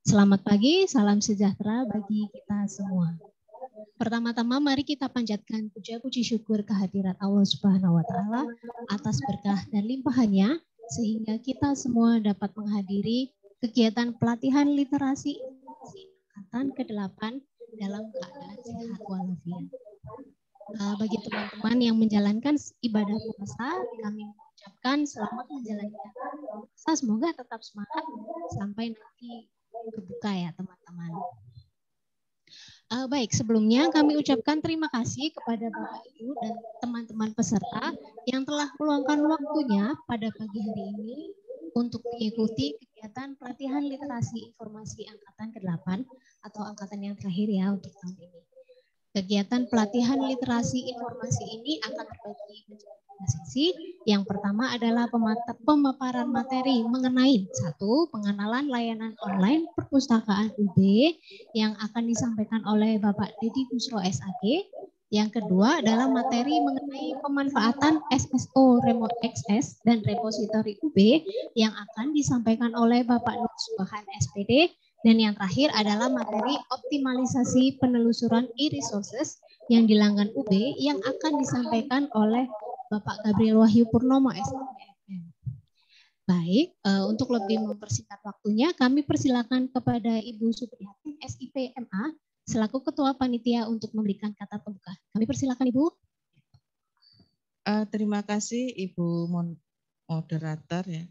Selamat pagi, salam sejahtera bagi kita semua. Pertama-tama mari kita panjatkan puja-puji syukur kehadirat Allah Subhanahu wa taala atas berkah dan limpahannya sehingga kita semua dapat menghadiri kegiatan pelatihan literasi angkatan ke-8 dalam keadaan sehat walafiat. Bagi teman-teman yang menjalankan ibadah puasa, kami mengucapkan selamat menjalankan puasa, semoga tetap semangat sampai nanti berbuka ya teman-teman. Baik, sebelumnya kami ucapkan terima kasih kepada Bapak Ibu dan teman-teman peserta yang telah meluangkan waktunya pada pagi hari ini untuk mengikuti kegiatan pelatihan literasi informasi angkatan ke-8 atau angkatan yang terakhir ya untuk tahun ini. Kegiatan pelatihan literasi informasi ini akan terbagi menjadi tiga sesi. Yang pertama adalah pemaparan materi mengenai pengenalan layanan online perpustakaan UB yang akan disampaikan oleh Bapak Deddy Busro SAG. Yang kedua adalah materi mengenai pemanfaatan SSO Remote Access dan repositori UB yang akan disampaikan oleh Bapak Nur Subhan SPD. Dan yang terakhir adalah materi optimalisasi penelusuran e-resources yang dilanggan UB yang akan disampaikan oleh Bapak Gabriel Wahyu Purnomo SPM. Baik, untuk lebih mempersingkat waktunya, kami persilakan kepada Ibu Suprihatin SIP MA selaku Ketua Panitia untuk memberikan kata pembuka. Kami persilakan Ibu. Terima kasih Ibu moderator ya.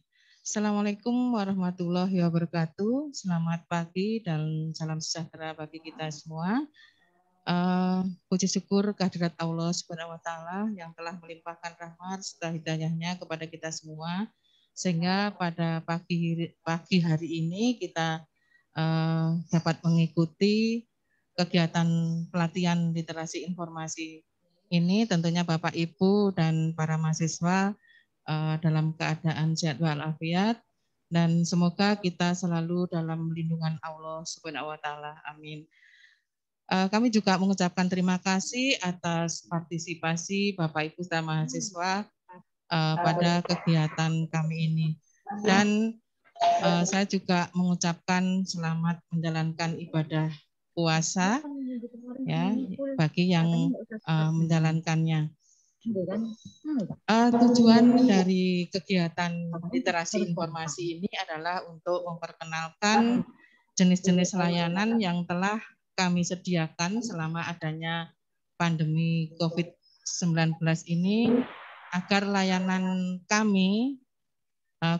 Assalamualaikum warahmatullahi wabarakatuh. Selamat pagi dan salam sejahtera bagi kita semua. Puji syukur kehadirat Allah Subhanahu wa taala yang telah melimpahkan rahmat serta hidayahnya kepada kita semua sehingga pada pagi hari ini kita dapat mengikuti kegiatan pelatihan literasi informasi ini. Tentunya Bapak Ibu dan para mahasiswa dalam keadaan sehat walafiat dan semoga kita selalu dalam lindungan Allah Subhanahu wa taala. Amin. Kami juga mengucapkan terima kasih atas partisipasi Bapak Ibu dan mahasiswa pada kegiatan kami ini. Dan saya juga mengucapkan selamat menjalankan ibadah puasa ya bagi yang menjalankannya. Tujuan dari kegiatan literasi informasi ini adalah untuk memperkenalkan jenis-jenis layanan yang telah kami sediakan selama adanya pandemi COVID-19 ini agar layanan kami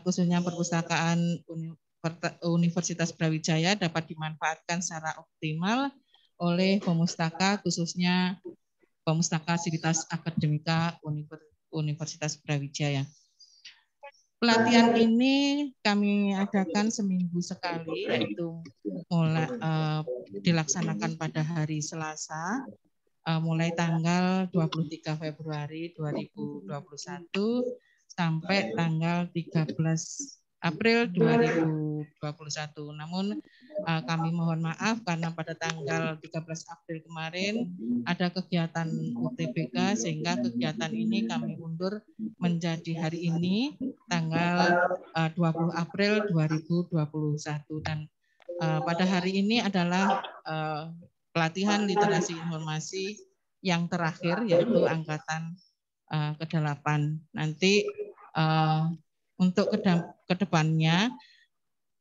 khususnya perpustakaan Universitas Brawijaya dapat dimanfaatkan secara optimal oleh pemustaka khususnya Pemustaka Sivitas Akademika Universitas Brawijaya. Pelatihan ini kami adakan seminggu sekali, yaitu mulai dilaksanakan pada hari Selasa, mulai tanggal 23 Februari 2021 sampai tanggal 13 April 2021. Namun kami mohon maaf karena pada tanggal 13 April kemarin ada kegiatan UTBK sehingga kegiatan ini kami undur menjadi hari ini tanggal 20 April 2021 dan pada hari ini adalah pelatihan literasi informasi yang terakhir yaitu angkatan ke-8. Nanti untuk kedepannya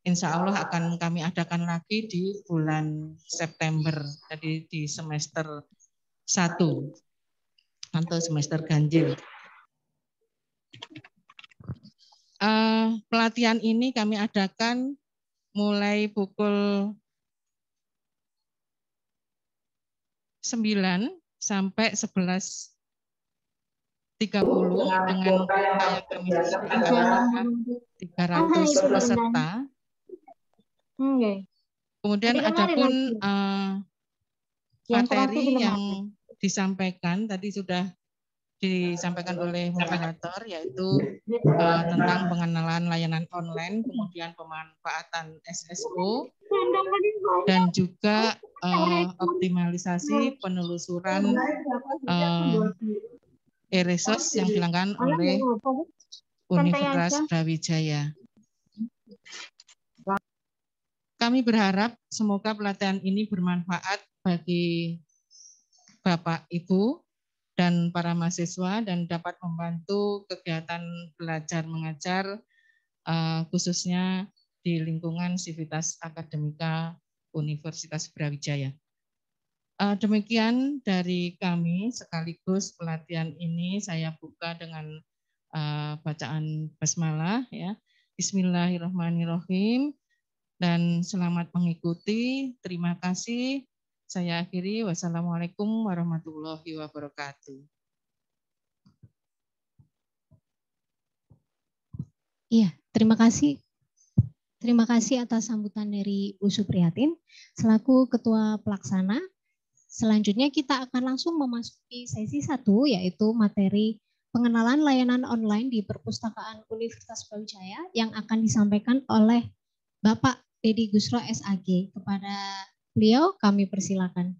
insya Allah akan kami adakan lagi di bulan September, jadi di semester 1 atau semester ganjil. Pelatihan ini kami adakan mulai pukul 9 sampai 11.30 dengan kuota yang kami sediakan 300 peserta. Kemudian ada pun materi yang disampaikan tadi sudah disampaikan oleh moderator yaitu tentang pengenalan layanan online, kemudian pemanfaatan SSO dan juga optimalisasi penelusuran e-resource yang dilanggan oleh Universitas Brawijaya. Kami berharap semoga pelatihan ini bermanfaat bagi Bapak, Ibu, dan para mahasiswa dan dapat membantu kegiatan belajar mengajar khususnya di lingkungan Sivitas Akademika Universitas Brawijaya. Demikian dari kami, sekaligus pelatihan ini saya buka dengan bacaan basmalah ya. Bismillahirrahmanirrahim dan selamat mengikuti. Terima kasih. Saya akhiri. Wassalamualaikum warahmatullahi wabarakatuh. Iya, terima kasih. Terima kasih atas sambutan dari Bu Supriyatin selaku Ketua Pelaksana. Selanjutnya kita akan langsung memasuki sesi 1, yaitu materi pengenalan layanan online di Perpustakaan Universitas Brawijaya yang akan disampaikan oleh Bapak Dedi Gusro SAG. Kepada beliau kami persilakan.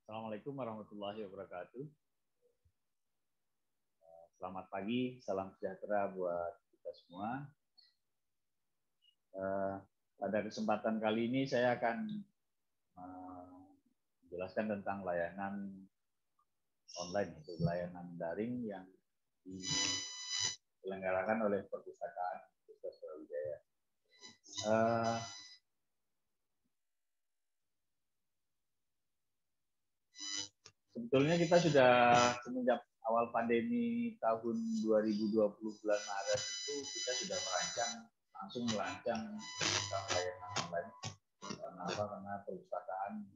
Assalamualaikum warahmatullahi wabarakatuh. Selamat pagi, salam sejahtera buat kita semua. Pada kesempatan kali ini saya akan menjelaskan tentang layanan online, itu layanan daring yang diselenggarakan oleh Perpustakaan Universitas Brawijaya. Sebetulnya kita sudah semenjak awal pandemi tahun 2020 bulan Maret itu kita sudah langsung merancang layanan online. Karena perpustakaan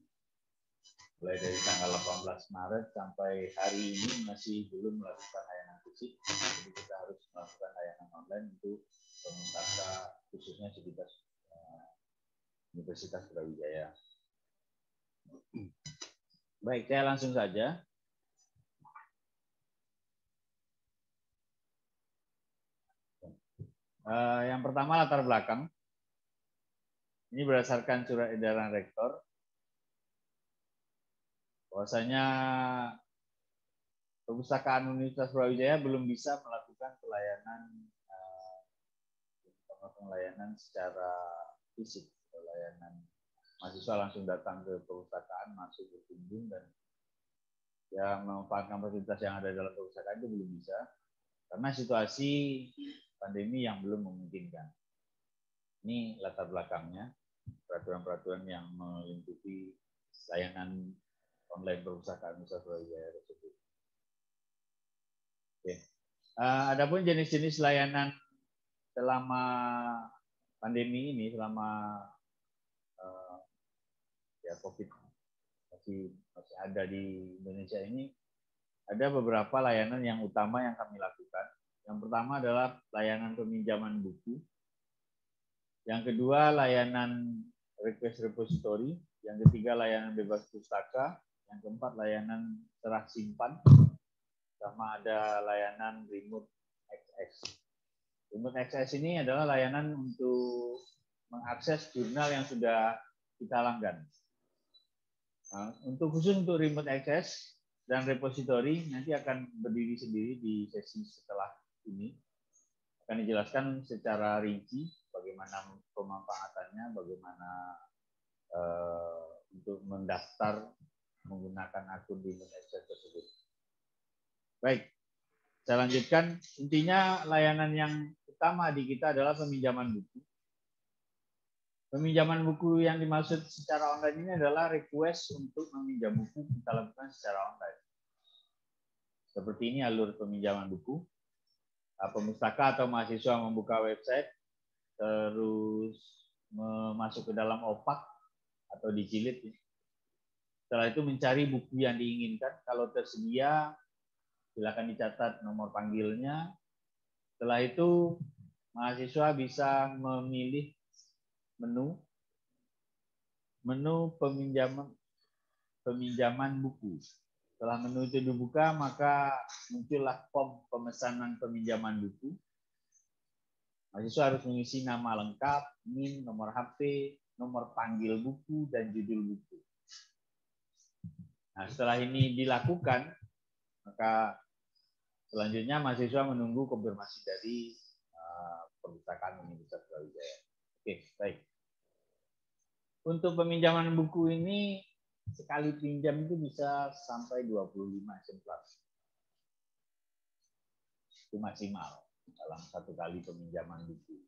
mulai dari tanggal 18 Maret sampai hari ini masih belum melakukan layanan fisik. Jadi kita harus melakukan layanan online untuk pemustaka khususnya Sivitas Universitas Brawijaya. Baik, saya langsung saja. Yang pertama latar belakang. Ini berdasarkan surat edaran rektor. Bahwasanya Perpustakaan Universitas Brawijaya belum bisa melakukan pelayanan secara fisik, layanan mahasiswa langsung datang ke perpustakaan, masuk berkunjung dan ya memanfaatkan fasilitas yang ada dalam perpustakaan itu belum bisa karena situasi pandemi yang belum memungkinkan. Ini latar belakangnya, peraturan-peraturan yang melingkupi layanan online perpustakaan Universitas Brawijaya tersebut. Oke. Adapun jenis-jenis layanan selama pandemi ini, selama ya COVID masih ada di Indonesia ini, ada beberapa layanan yang utama yang kami lakukan. Yang pertama adalah layanan peminjaman buku. Yang kedua, layanan request repository. Yang ketiga, layanan bebas pustaka. Yang keempat, layanan serah simpan. Sama ada layanan remote access. Remote access ini adalah layanan untuk mengakses jurnal yang sudah kita langgan. Nah, khusus untuk remote access dan repository nanti akan berdiri sendiri di sesi setelah ini. Akan dijelaskan secara rinci bagaimana pemanfaatannya, bagaimana untuk mendaftar menggunakan akun remote access tersebut. Baik, saya lanjutkan. Intinya layanan yang utama di kita adalah peminjaman buku. Peminjaman buku yang dimaksud secara online ini adalah request untuk meminjam buku kita lakukan secara online. Seperti ini alur peminjaman buku. Pemustaka atau mahasiswa membuka website, terus masuk ke dalam opak atau dijilid. Setelah itu mencari buku yang diinginkan. Kalau tersedia, silakan dicatat nomor panggilnya. Setelah itu mahasiswa bisa memilih menu peminjaman buku. Setelah menu itu dibuka, maka muncullah form pemesanan peminjaman buku. Mahasiswa harus mengisi nama lengkap, NIM, nomor HP, nomor panggil buku, dan judul buku. Nah, setelah ini dilakukan, maka selanjutnya mahasiswa menunggu konfirmasi dari perpustakaan Universitas Brawijaya. Oke, baik. Untuk peminjaman buku ini, sekali pinjam itu bisa sampai 25 eksemplar. Itu maksimal dalam satu kali peminjaman buku.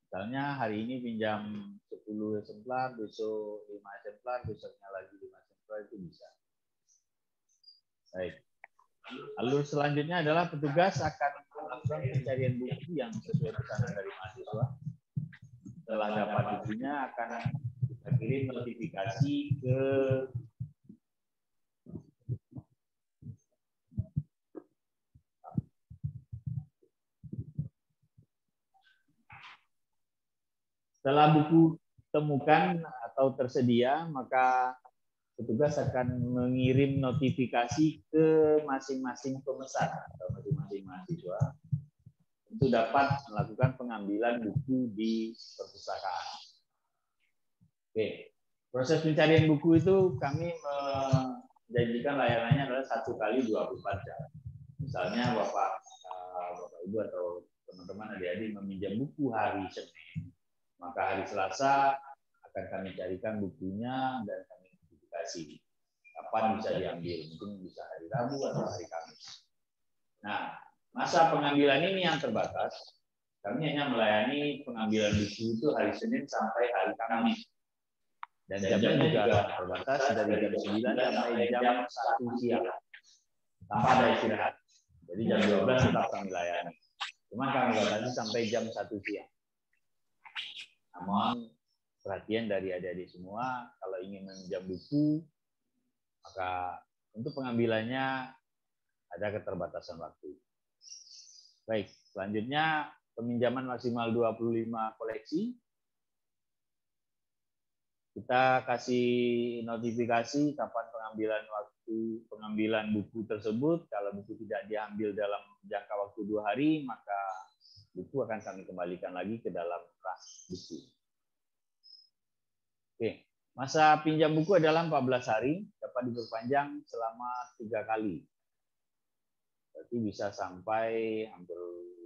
Misalnya hari ini pinjam 10 eksemplar, besok 5 eksemplar, besoknya lagi 5 eksemplar, itu bisa. Baik. Alur selanjutnya adalah petugas akan melakukan pencarian buku yang sesuai pesanan dari mahasiswa. Setelah dapat bukunya akan kita kirim notifikasi ke setelah buku temukan atau tersedia, maka petugas akan mengirim notifikasi ke masing-masing pemesan atau masing-masing mahasiswa untuk dapat melakukan pengambilan buku di perpustakaan. Oke, proses pencarian buku itu kami menjanjikan layanannya adalah 1 kali 24 jam. Misalnya Bapak Ibu atau teman-teman adik-adik meminjam buku hari Senin, maka hari Selasa akan kami carikan bukunya dan kami notifikasi kapan bisa diambil, mungkin bisa hari Rabu atau hari Kamis. Nah, masa pengambilan ini yang terbatas. Kami hanya melayani pengambilan buku itu hari Senin sampai hari Kamis. Dan jamnya juga terbatas dari jam 9 sampai jam 1 siang. Tanpa ada istirahat. Jadi jam 12 tetap kami layani. Cuma kami batasi sampai jam 1 siang. Namun perhatian dari adik-adik semua, kalau ingin meminjam buku, maka untuk pengambilannya ada keterbatasan waktu. Baik, selanjutnya peminjaman maksimal 25 koleksi. Kita kasih notifikasi kapan pengambilan buku tersebut. Kalau buku tidak diambil dalam jangka waktu 2 hari, maka buku akan kami kembalikan lagi ke dalam rak buku. Oke, masa pinjam buku adalah 14 hari, dapat diperpanjang selama 3 kali. Berarti bisa sampai hampir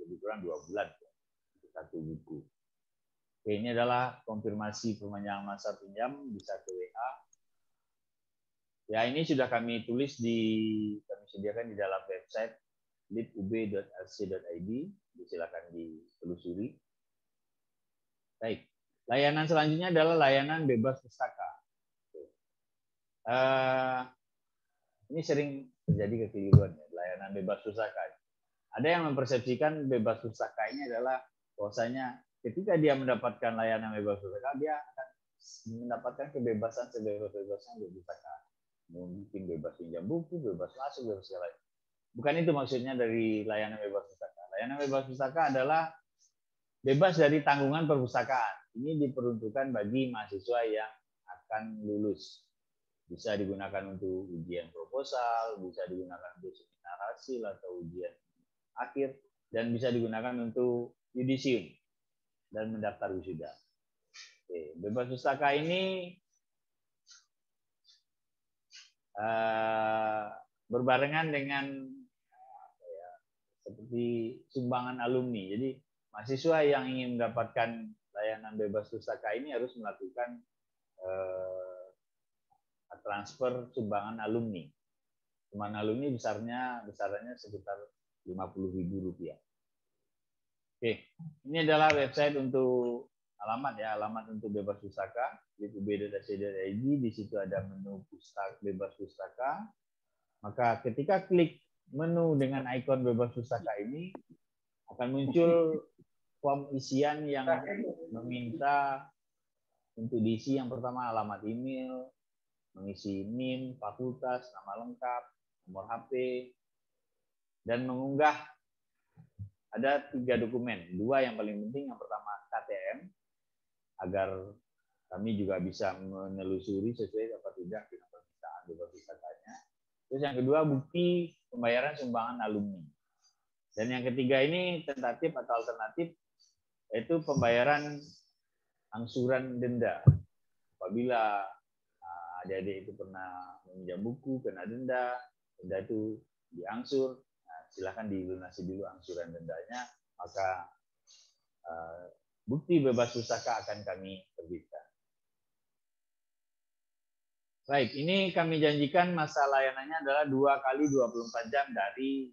lebih kurang 2 bulan ya, satu buku. Oke, ini adalah konfirmasi perpanjangan masa pinjam, bisa ke WA. Ya, ini sudah kami tulis kami sediakan di dalam website litub.lc.id, silakan ditelusuri. Baik, layanan selanjutnya adalah layanan bebas pustaka. Ini sering terjadi kekeliruan ya, layanan bebas pustaka. Ada yang mempersepsikan bebas pustaka ini adalah bahwasanya ketika dia mendapatkan layanan bebas pustaka, dia akan mendapatkan kebebasan sebebas-bebasnya di pustaka. Mungkin bebas pinjam buku, bebas masuk, bebas segala. Bukan itu maksudnya dari layanan bebas pustaka. Layanan bebas pustaka adalah bebas dari tanggungan perpustakaan. Ini diperuntukkan bagi mahasiswa yang akan lulus. Bisa digunakan untuk ujian proposal, bisa digunakan untuk seminar hasil atau ujian akhir, dan bisa digunakan untuk yudisium dan mendaftar wisuda. Oke, bebas pustaka ini berbarengan dengan seperti sumbangan alumni. Jadi mahasiswa yang ingin mendapatkan layanan bebas pustaka ini harus melakukan transfer sumbangan alumni. Sumbangan alumni besarannya sekitar Rp50.000. Oke, ini adalah website untuk alamat untuk bebas pustaka, litub.lc.id. Di situ ada menu bebas pustaka. Maka ketika klik menu dengan ikon bebas pustaka ini, akan muncul form isian yang meminta untuk diisi yang pertama alamat email, mengisi NIM, fakultas, nama lengkap, nomor HP, dan mengunggah ada 3 dokumen. 2 yang paling penting. Yang pertama KTM, agar kami juga bisa menelusuri sesuai apa tidak dengan permintaan bebas wisatanya. Terus yang kedua, bukti pembayaran sumbangan alumni. Dan yang ketiga ini tentatif atau alternatif, yaitu pembayaran angsuran denda. Apabila adik-adik itu pernah meminjam buku, kena denda itu diangsur, silakan dilunasi dulu angsuran dendanya, maka bukti bebas pustaka akan kami terbitkan. Baik, ini kami janjikan masa layanannya adalah 2 kali 24 jam dari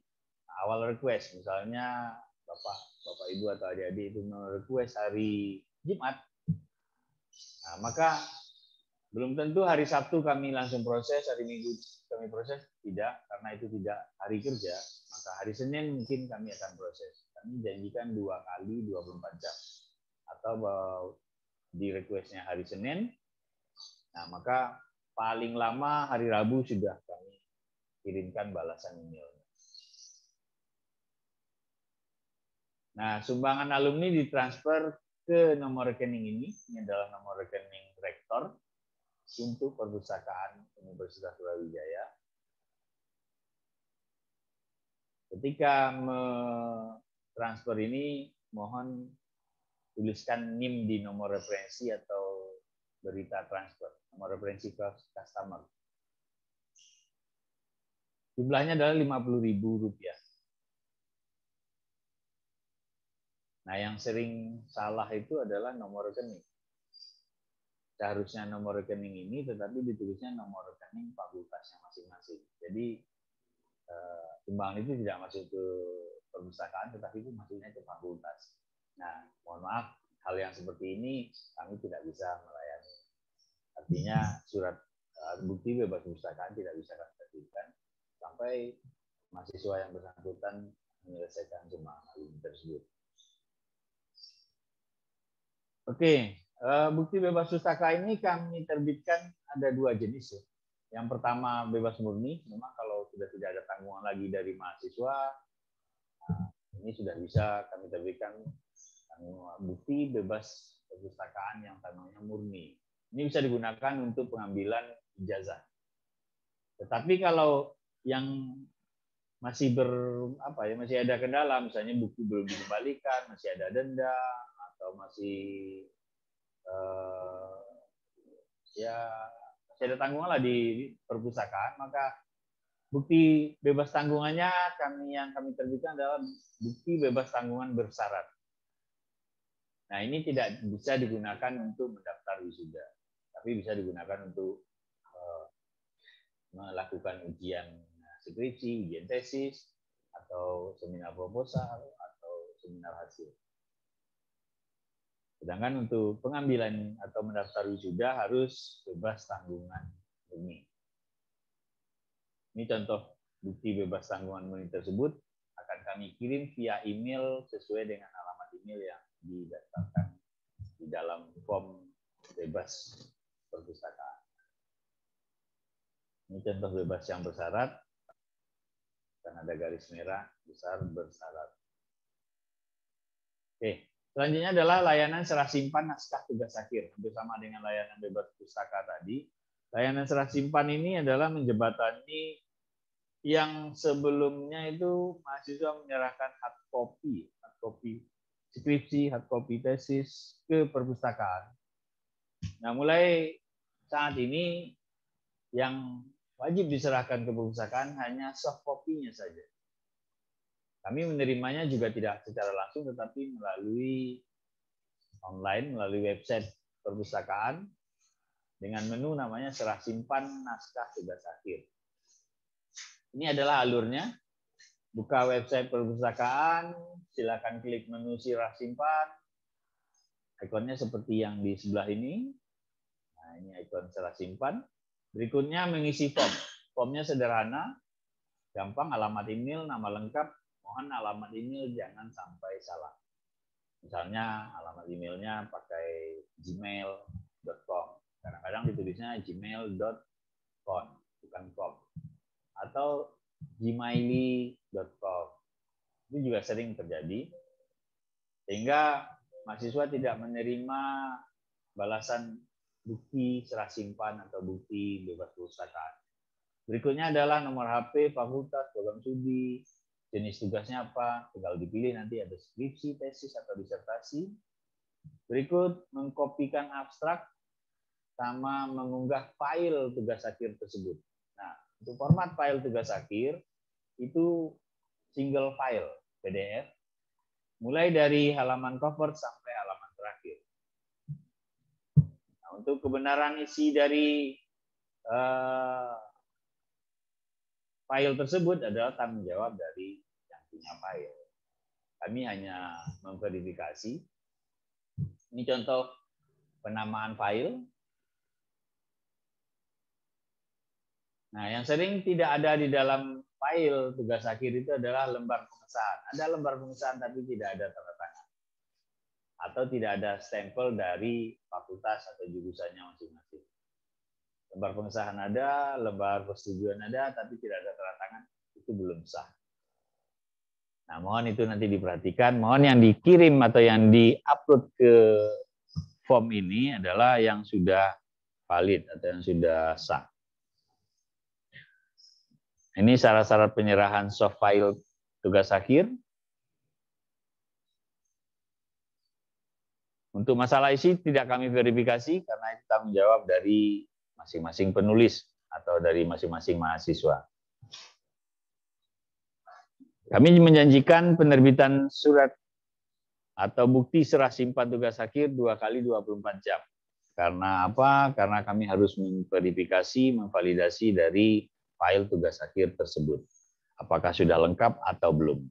awal request. Misalnya Bapak Ibu atau adik-adik itu request hari Jumat, nah, maka belum tentu hari Sabtu kami langsung proses, hari Minggu kami proses, tidak, karena itu tidak hari kerja, maka hari Senin mungkin kami akan proses. Kami janjikan 2 kali 24 jam. Atau di requestnya hari Senin, nah maka paling lama hari Rabu sudah kami kirimkan balasan email. Nah, sumbangan alumni ditransfer ke nomor rekening ini adalah nomor rekening rektor untuk perpustakaan Universitas Brawijaya. Ketika mentransfer ini, mohon tuliskan NIM di nomor referensi atau berita transfer, nomor referensi ke customer. Jumlahnya adalah Rp50.000. Nah, yang sering salah itu adalah nomor rekening. Seharusnya nomor rekening ini, tetapi ditulisnya nomor rekening fakultasnya masing-masing. Jadi, sumbangan itu tidak masuk ke perpustakaan, tetapi itu masuknya ke fakultas. Nah, mohon maaf, hal yang seperti ini kami tidak bisa melayani. Artinya, surat bukti bebas perpustakaan tidak bisa kami terbitkan sampai mahasiswa yang bersangkutan menyelesaikan sumbangan alumni tersebut. Oke, bukti bebas pustaka ini kami terbitkan ada 2 jenis ya. Yang pertama bebas murni, memang kalau sudah tidak ada tanggungan lagi dari mahasiswa, ini sudah bisa kami terbitkan bukti bebas perpustakaan yang tanggungannya murni. Ini bisa digunakan untuk pengambilan ijazah. Tetapi kalau yang masih masih ada kendala, misalnya buku belum dikembalikan, masih ada denda, atau masih masih ada tanggungan lah di perpustakaan, maka bukti bebas tanggungannya yang kami terbitkan adalah bukti bebas tanggungan bersyarat. Nah, ini tidak bisa digunakan untuk mendaftar wisuda, tapi bisa digunakan untuk melakukan ujian skripsi, ujian tesis, atau seminar proposal, atau seminar hasil. Sedangkan untuk pengambilan atau mendaftar wisuda harus bebas tanggungan murni. Ini contoh bukti bebas tanggungan murni tersebut akan kami kirim via email sesuai dengan alamat email yang didaftarkan di dalam form bebas perpustakaan. Ini contoh bebas yang bersyarat, dan ada garis merah besar bersyarat. Oke. Selanjutnya adalah layanan serah simpan naskah tugas akhir. Hampir sama dengan layanan bebas pustaka tadi. Layanan serah simpan ini adalah menjembatani yang sebelumnya itu mahasiswa menyerahkan hard copy skripsi, hard copy tesis ke perpustakaan. Nah, mulai saat ini yang wajib diserahkan ke perpustakaan hanya soft copy-nya saja. Kami menerimanya juga tidak secara langsung, tetapi melalui online, melalui website perpustakaan dengan menu namanya serah simpan naskah tugas akhir. Ini adalah alurnya. Buka website perpustakaan, silakan klik menu serah simpan. Ikonnya seperti yang di sebelah ini. Nah, ini ikon serah simpan. Berikutnya mengisi form. Formnya sederhana, gampang, alamat email, nama lengkap. Mohon alamat email jangan sampai salah. Misalnya alamat emailnya pakai gmail.com. Kadang-kadang ditulisnya gmail.com, bukan com. Atau gmaili.com. Itu juga sering terjadi, sehingga mahasiswa tidak menerima balasan bukti serah simpan atau bukti bebas perpustakaan. Berikutnya adalah nomor HP, fakultas, program studi, jenis tugasnya apa, tinggal dipilih nanti ada skripsi, tesis, atau disertasi. Berikut mengkopikan abstrak sama mengunggah file tugas akhir tersebut. Nah, untuk format file tugas akhir itu single file PDF, mulai dari halaman cover sampai halaman terakhir. Nah, untuk kebenaran isi dari file tersebut adalah tanggung jawab dari yang punya file. Kami hanya memverifikasi. Ini contoh penamaan file. Nah, yang sering tidak ada di dalam file tugas akhir itu adalah lembar pengesahan. Ada lembar pengesahan tapi tidak ada tanda tangan. Atau tidak ada stempel dari fakultas atau jurusannya masing-masing. Lembar pengesahan ada, lembar persetujuan ada, tapi tidak ada tanda tangan, itu belum sah. Nah, mohon itu nanti diperhatikan. Mohon yang dikirim atau yang di-upload ke form ini adalah yang sudah valid atau yang sudah sah. Ini syarat-syarat penyerahan soft file tugas akhir. Untuk masalah isi tidak kami verifikasi karena itu tanggung jawab dari masing-masing penulis atau dari masing-masing mahasiswa. Kami menjanjikan penerbitan surat atau bukti serah simpan tugas akhir 2 kali 24 jam. Karena apa? Karena kami harus memverifikasi, memvalidasi dari file tugas akhir tersebut. Apakah sudah lengkap atau belum.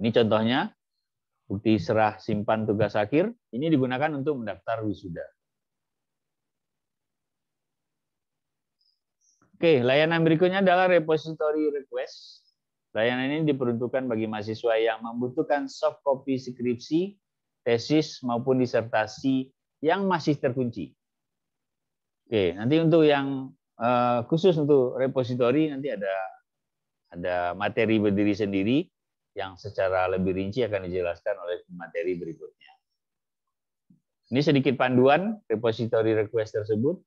Ini contohnya, bukti serah simpan tugas akhir, ini digunakan untuk mendaftar wisuda. Oke, layanan berikutnya adalah repository request. Layanan ini diperuntukkan bagi mahasiswa yang membutuhkan soft copy skripsi, tesis, maupun disertasi yang masih terkunci. Oke, nanti untuk yang khusus untuk repository nanti ada materi berdiri sendiri yang secara lebih rinci akan dijelaskan oleh materi berikutnya. Ini sedikit panduan repository request tersebut.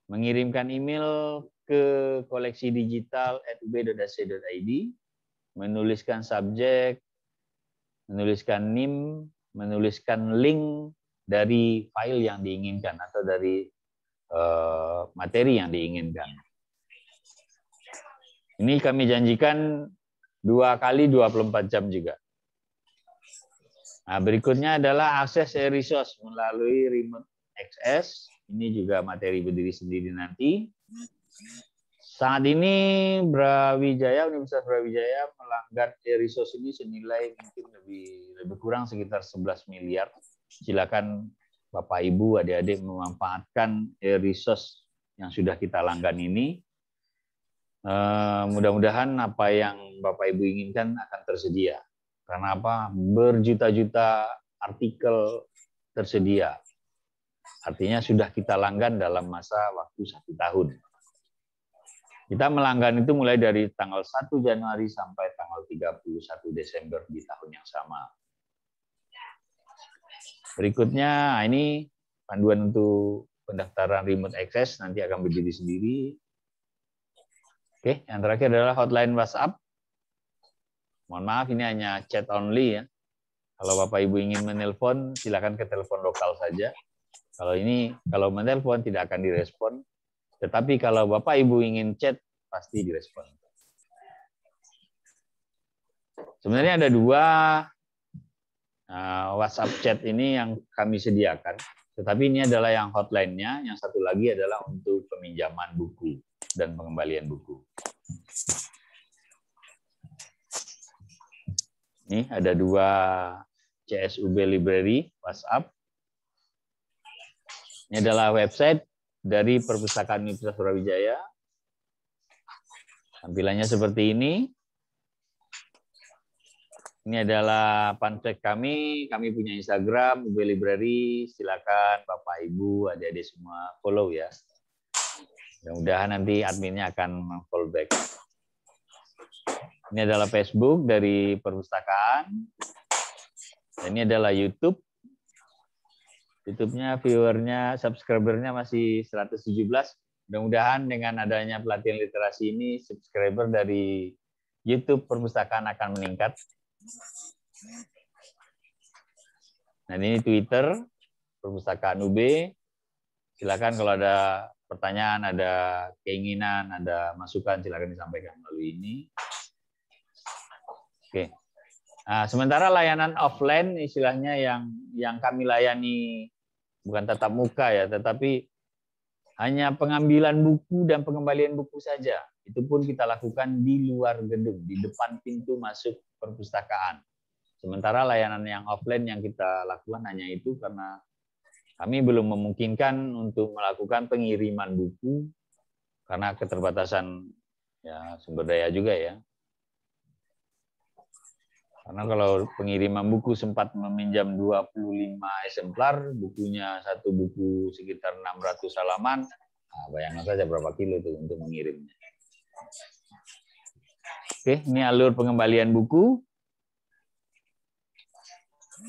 Mengirimkan email ke koleksi digital@ub.ac.id, menuliskan subjek, menuliskan NIM, menuliskan link dari file yang diinginkan atau dari materi yang diinginkan. Ini kami janjikan 2 kali 24 jam juga. Nah, berikutnya adalah akses e-resource melalui remote access. Ini juga materi berdiri sendiri nanti. Saat ini Universitas Brawijaya melanggar e-resource ini senilai mungkin lebih kurang sekitar 11 miliar. Silakan Bapak Ibu, adik-adik memanfaatkan e-resource yang sudah kita langgan ini. Mudah-mudahan apa yang Bapak Ibu inginkan akan tersedia. Karena apa? Berjuta-juta artikel tersedia. Artinya sudah kita langgan dalam masa waktu 1 tahun. Kita melanggan itu mulai dari tanggal 1 Januari sampai tanggal 31 Desember di tahun yang sama. Berikutnya, ini panduan untuk pendaftaran remote access, nanti akan berdiri sendiri. Oke, yang terakhir adalah hotline WhatsApp. Mohon maaf, ini hanya chat only ya. Kalau Bapak Ibu ingin menelpon, silakan ke telepon lokal saja. Kalau menelpon tidak akan direspon. Tetapi kalau Bapak Ibu ingin chat, pasti direspon. Sebenarnya ada 2 WhatsApp chat ini yang kami sediakan. Tetapi ini adalah yang hotline-nya, yang satu lagi adalah untuk peminjaman buku dan pengembalian buku. Ini ada 2 CSUB Library WhatsApp. Ini adalah website dari Perpustakaan Universitas Brawijaya. Tampilannya seperti ini. Ini adalah fanpage kami punya Instagram, UB Library, silakan Bapak Ibu, adik-adik semua follow ya. Mudah-mudahan nanti adminnya akan fallback. Ini adalah Facebook dari perpustakaan. Dan ini adalah YouTube. YouTube-nya, viewernya, subscribernya masih 117. Mudah-mudahan dengan adanya pelatihan literasi ini, subscriber dari YouTube perpustakaan akan meningkat. Nah, ini Twitter, perpustakaan UB. Silakan kalau ada pertanyaan, ada keinginan, ada masukan, silakan disampaikan melalui ini. Oke. Nah, sementara layanan offline istilahnya yang kami layani bukan tatap muka ya, tetapi hanya pengambilan buku dan pengembalian buku saja. Itu pun kita lakukan di luar gedung, di depan pintu masuk perpustakaan. Sementara layanan yang offline yang kita lakukan hanya itu karena kami belum memungkinkan untuk melakukan pengiriman buku karena keterbatasan ya sumber daya juga ya. Karena kalau pengiriman buku sempat meminjam 25 eksemplar, bukunya satu buku sekitar 600 halaman, nah, bayangkan saja berapa kilo itu untuk mengirimnya. Oke, ini alur pengembalian buku.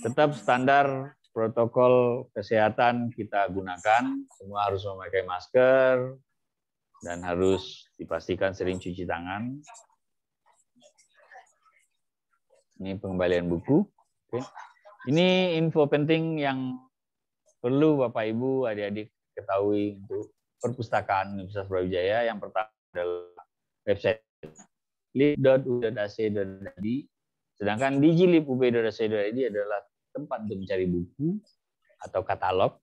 Tetap standar protokol kesehatan kita gunakan, semua harus memakai masker, dan harus dipastikan sering cuci tangan. Ini pengembalian buku. Oke. Ini info penting yang perlu Bapak Ibu, adik-adik ketahui untuk perpustakaan Universitas Brawijaya. Yang pertama adalah website lib.u.ac.id. Sedangkan digilib.ub.ac.id adalah tempat untuk mencari buku atau katalog.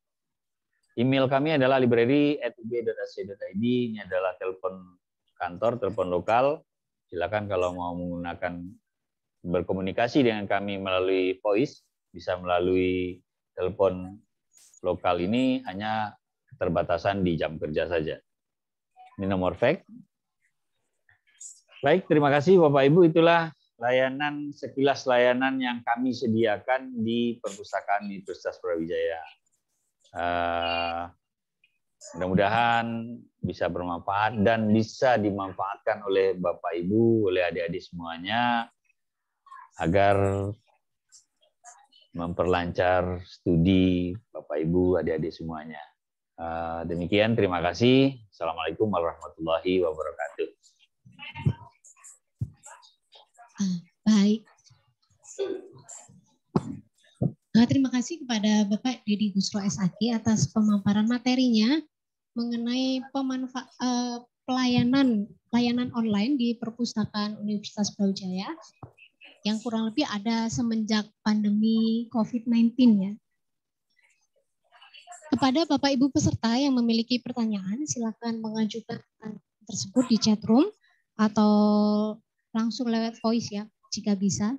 Email kami adalah library@ub.ac.id. Ini adalah telepon kantor, telepon lokal. Silakan kalau mau menggunakan berkomunikasi dengan kami melalui voice, bisa melalui telepon lokal ini hanya keterbatasan di jam kerja saja. Ini nomor fax. Baik, terima kasih Bapak Ibu. Itulah layanan, sekilas layanan yang kami sediakan di Perpustakaan Universitas Brawijaya. Mudah-mudahan bisa bermanfaat dan bisa dimanfaatkan oleh Bapak Ibu, oleh adik-adik semuanya, agar memperlancar studi Bapak Ibu, adik-adik semuanya. Demikian, terima kasih. Assalamualaikum warahmatullahi wabarakatuh. Baik. Terima kasih kepada Bapak Dedi Gusro SAG atas pemaparan materinya mengenai pelayanan online di Perpustakaan Universitas Brawijaya yang kurang lebih ada semenjak pandemi COVID-19 ya. Kepada Bapak Ibu peserta yang memiliki pertanyaan, silakan mengajukan tersebut di chat room atau langsung lewat voice ya, jika bisa.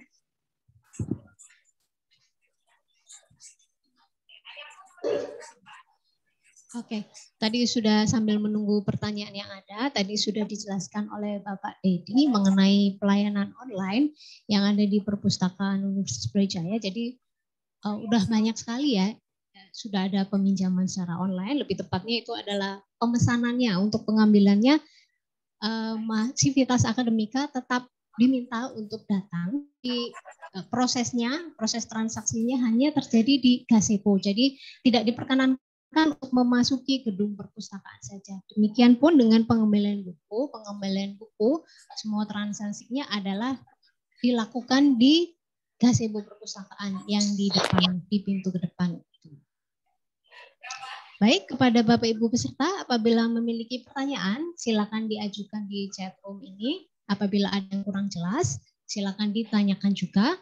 Oke, tadi sudah sambil menunggu pertanyaan yang ada, tadi sudah dijelaskan oleh Bapak Dedi mengenai pelayanan online yang ada di Perpustakaan Universitas Brawijaya. Jadi udah banyak sekali ya, sudah ada peminjaman secara online, lebih tepatnya itu adalah pemesanannya untuk pengambilannya. Sivitas Akademika tetap diminta untuk datang di proses transaksinya hanya terjadi di Gazebo. Jadi tidak diperkenankan untuk memasuki gedung perpustakaan saja. Demikian pun dengan pengembalian buku, semua transaksinya adalah dilakukan di Gazebo perpustakaan yang di depan, di pintu ke depan. Baik, kepada Bapak Ibu peserta, apabila memiliki pertanyaan, silakan diajukan di chat room ini. Apabila ada yang kurang jelas, silakan ditanyakan juga.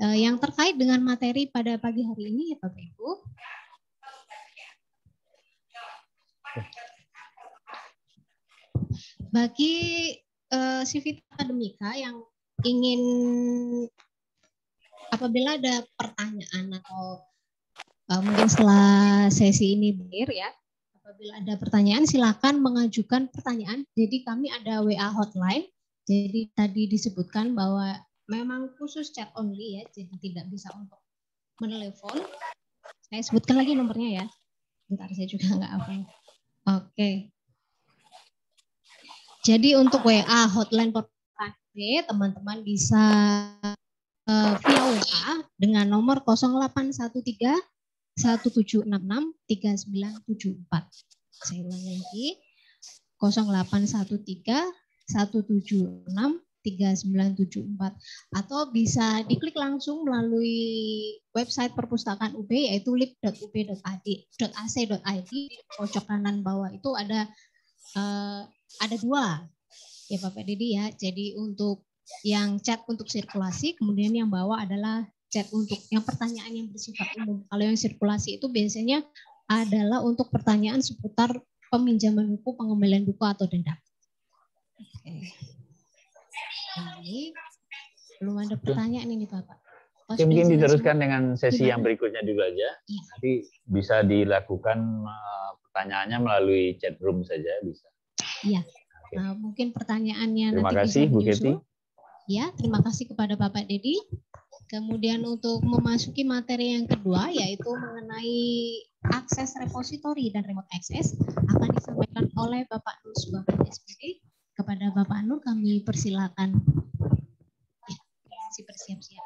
Yang terkait dengan materi pada pagi hari ini, ya Bapak Ibu. Bagi Sivitas Akademika yang ingin, apabila ada pertanyaan atau mungkin setelah sesi ini berakhir ya, apabila ada pertanyaan silakan mengajukan pertanyaan. Jadi kami ada WA hotline. Jadi tadi disebutkan bahwa memang khusus chat only ya, jadi tidak bisa untuk menelepon. Saya sebutkan lagi nomornya ya. Bentar, saya juga nggak apa. Oke. Jadi untuk WA hotline Porpade, teman-teman bisa via WA dengan nomor 0813 1766 3974. Saya ulangi lagi, 0813 176 3974, atau bisa diklik langsung melalui website perpustakaan UB yaitu lib.ub.ac.id. Di pojok kanan bawah itu ada dua ya Bapak Dedi ya. Jadi untuk yang chat untuk sirkulasi, kemudian yang bawah adalah chat untuk yang pertanyaan yang bersifat umum. Kalau yang sirkulasi itu biasanya adalah untuk pertanyaan seputar peminjaman buku, pengembalian buku atau denda. Oke. Ini belum ada pertanyaan ini Bapak. Mungkin diteruskan dengan sesi Gimana? yang berikutnya dulu aja. Ya. Nanti bisa dilakukan pertanyaannya melalui chat room saja bisa. Iya. Mungkin pertanyaannya Terima nanti kasih, bisa Bu Keti. Ya, terima kasih kepada Bapak Dedi. Kemudian untuk memasuki materi yang kedua yaitu mengenai akses repositori dan remote access akan disampaikan oleh Bapak Nur Subhan SPD. Kepada Bapak Nur kami persilakan. Ya, masih bersiap-siap.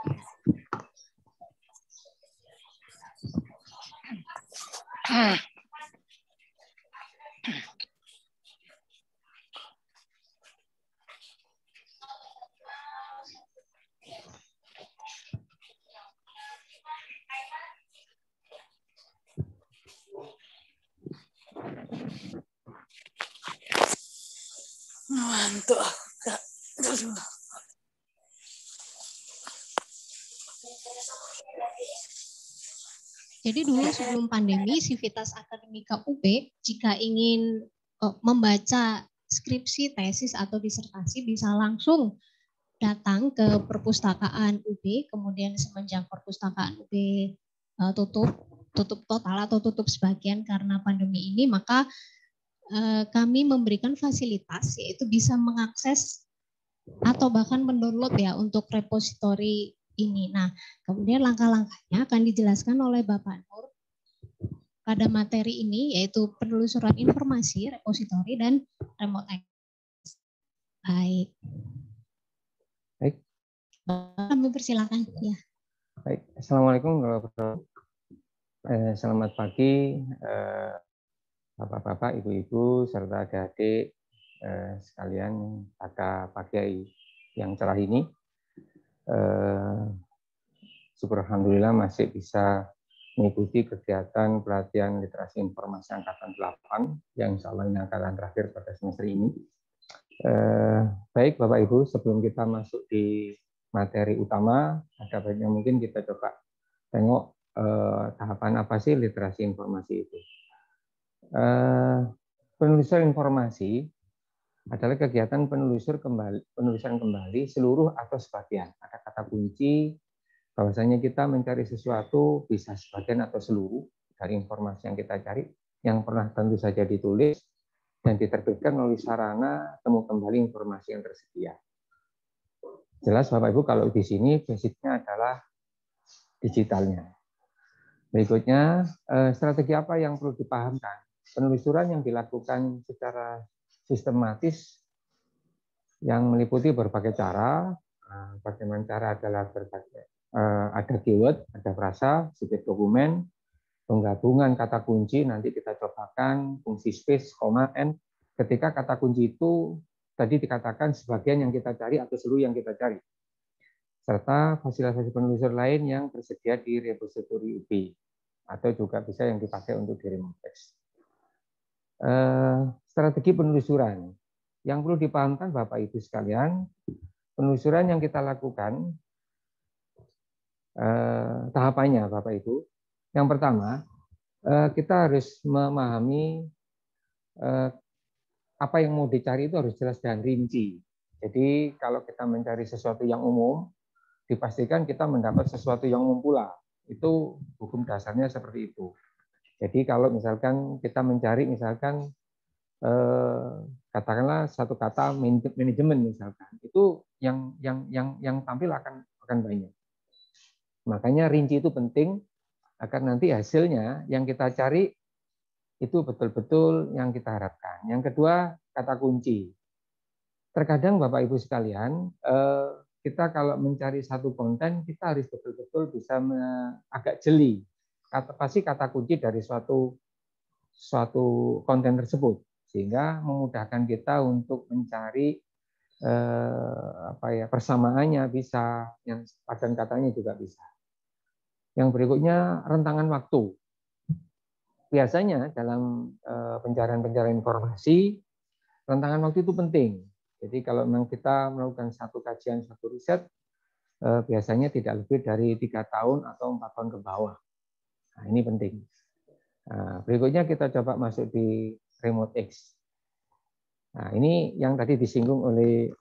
Mantap. Jadi dulu sebelum pandemi, Civitas Akademika UB jika ingin membaca skripsi, tesis, atau disertasi bisa langsung datang ke perpustakaan UB, kemudian semenjak perpustakaan UB tutup total atau tutup sebagian karena pandemi ini, maka kami memberikan fasilitas yaitu bisa mengakses atau bahkan mendownload ya untuk repositori ini. Nah, kemudian langkah-langkahnya akan dijelaskan oleh Bapak Nur pada materi ini yaitu penelusuran informasi, repositori, dan remote access. Baik. Baik. Kami persilakan. Ya. Baik. Assalamualaikum warahmatullahi wabarakatuh. Selamat pagi Bapak-bapak, Ibu-ibu, serta adik-adik sekalian kakak Pak Kiai yang cerah ini. Syukur alhamdulillah masih bisa mengikuti kegiatan pelatihan literasi informasi angkatan 8 yang insya Allah ini angkatan terakhir pada semester ini. Baik Bapak Ibu, sebelum kita masuk di materi utama, ada baiknya mungkin kita coba tengok tahapan apa sih literasi informasi itu. Penelusuran informasi adalah kegiatan penelusuran kembali seluruh atau sebagian. Ada kata kunci bahwasanya kita mencari sesuatu bisa sebagian atau seluruh dari informasi yang kita cari yang pernah tentu saja ditulis dan diterbitkan melalui sarana temu kembali informasi yang tersedia. Jelas Bapak Ibu kalau di sini basicnya adalah digitalnya. Berikutnya strategi apa yang perlu dipahamkan? Penelusuran yang dilakukan secara sistematis yang meliputi berbagai cara. Bagaimana cara adalah berbagai ada keyword, ada frasa, subjek dokumen, penggabungan kata kunci, nanti kita cobakan fungsi space, koma, and ketika kata kunci itu tadi dikatakan sebagian yang kita cari atau seluruh yang kita cari. Serta fasilitasi penelusur lain yang tersedia di repository UB atau juga bisa yang dipakai untuk di remote text. Strategi penelusuran yang perlu dipahamkan Bapak Ibu sekalian, penelusuran yang kita lakukan tahapannya Bapak Ibu. Yang pertama, kita harus memahami apa yang mau dicari itu harus jelas dan rinci. Jadi kalau kita mencari sesuatu yang umum, dipastikan kita mendapat sesuatu yang umum pula. Itu hukum dasarnya seperti itu. Jadi kalau misalkan kita mencari misalkan katakanlah satu kata manajemen misalkan, itu yang tampil akan banyak. Makanya rinci itu penting agar nanti hasilnya yang kita cari itu betul-betul yang kita harapkan. Yang kedua, kata kunci. terkadang Bapak Ibu sekalian, kita kalau mencari satu konten, kita harus betul-betul bisa agak jeli. Pasti kata kunci dari suatu konten tersebut, sehingga memudahkan kita untuk mencari persamaannya bisa, yang padan katanya juga bisa. Yang berikutnya rentangan waktu. Biasanya dalam pencarian informasi, rentangan waktu itu penting. Jadi kalau memang kita melakukan satu kajian, satu riset, biasanya tidak lebih dari 3 tahun atau 4 tahun ke bawah. Nah, ini penting. Nah, berikutnya kita coba masuk di Remote X. Nah, ini yang tadi disinggung oleh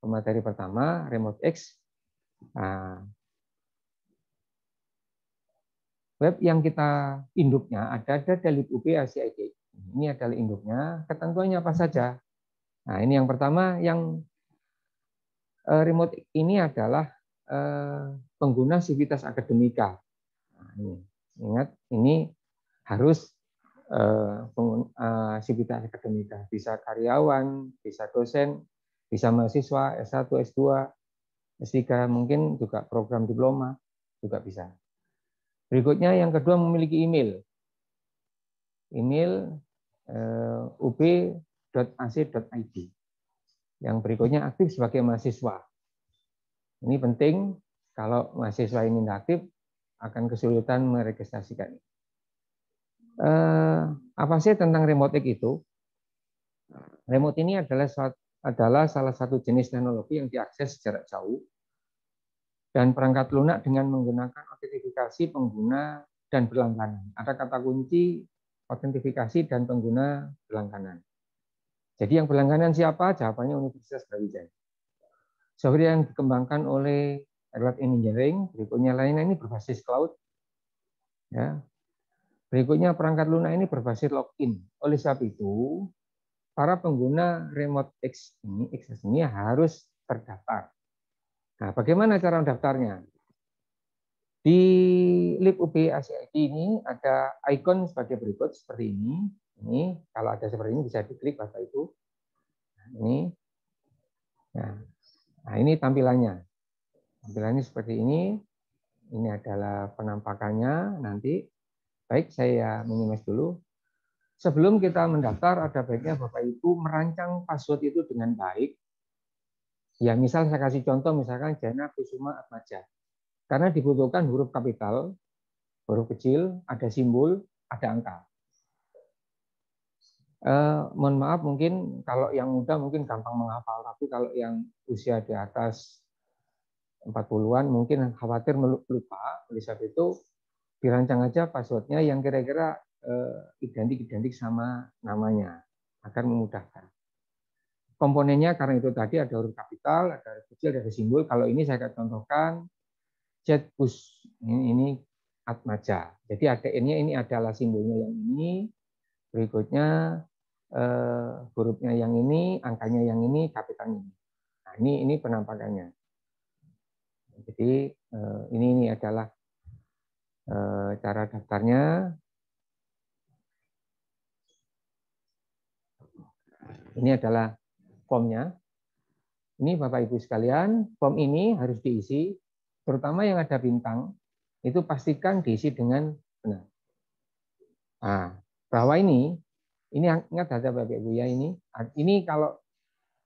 pemateri pertama, Remote X. Nah, web yang kita induknya ada dari UB ACID. Ini adalah induknya. Ketentuannya apa saja? Nah, ini yang pertama, yang remote ini adalah pengguna Civitas Akademika. Nah, ini. Ingat, ini harus Civitas Akademika. Bisa karyawan, bisa dosen, bisa mahasiswa, S1, S2, S3, mungkin juga program diploma, juga bisa. Berikutnya yang kedua memiliki email. Email ub.ac.id. Yang berikutnya aktif sebagai mahasiswa. Ini penting, kalau mahasiswa ini aktif akan kesulitan meregistrasikan. Apa sih tentang remote X itu? Remote ini adalah salah satu jenis teknologi yang diakses jarak jauh dan perangkat lunak dengan menggunakan autentifikasi pengguna dan berlangganan. Ada kata kunci autentifikasi dan pengguna berlangganan. Jadi yang berlangganan siapa? Jawabannya Universitas Brawijaya. Software yang dikembangkan oleh Airlight Engineering, berikutnya lainnya ini berbasis cloud. Ya. Berikutnya perangkat lunak ini berbasis login. Oleh sebab itu, para pengguna Remote X ini harus terdaftar. Nah, bagaimana cara mendaftarnya? Di Lib UB ACID ini ada ikon sebagai berikut seperti ini. Ini kalau ada seperti ini bisa diklik Bapak Ibu. Nah, ini tampilannya. Tampilannya seperti ini. Ini adalah penampakannya nanti. Baik, saya minimis dulu. Sebelum kita mendaftar, ada baiknya Bapak Ibu merancang password itu dengan baik. Ya, misal saya kasih contoh, misalkan Jana Kusuma Atmaja. Karena dibutuhkan huruf kapital, huruf kecil, ada simbol, ada angka. Mohon maaf, mungkin kalau yang muda mungkin gampang menghafal, tapi kalau yang usia di atas 40-an mungkin khawatir lupa. Oleh sebab itu dirancang aja passwordnya yang kira-kira identik sama namanya, agar memudahkan. Komponennya karena itu tadi ada huruf kapital, ada huruf kecil, ada simbol. Kalau ini saya akan contohkan Jetbus, ini Atmaja. Jadi ADN-nya ini adalah simbolnya yang ini, berikutnya hurufnya yang ini, angkanya yang ini, kapitalnya ini. Nah, ini penampakannya. Jadi ini adalah cara daftarnya. Ini adalah formnya. Ini Bapak Ibu sekalian, form ini harus diisi, terutama yang ada bintang, itu pastikan diisi dengan benar. Nah, bahwa ini ingat ada Bapak Ibu ya, ini kalau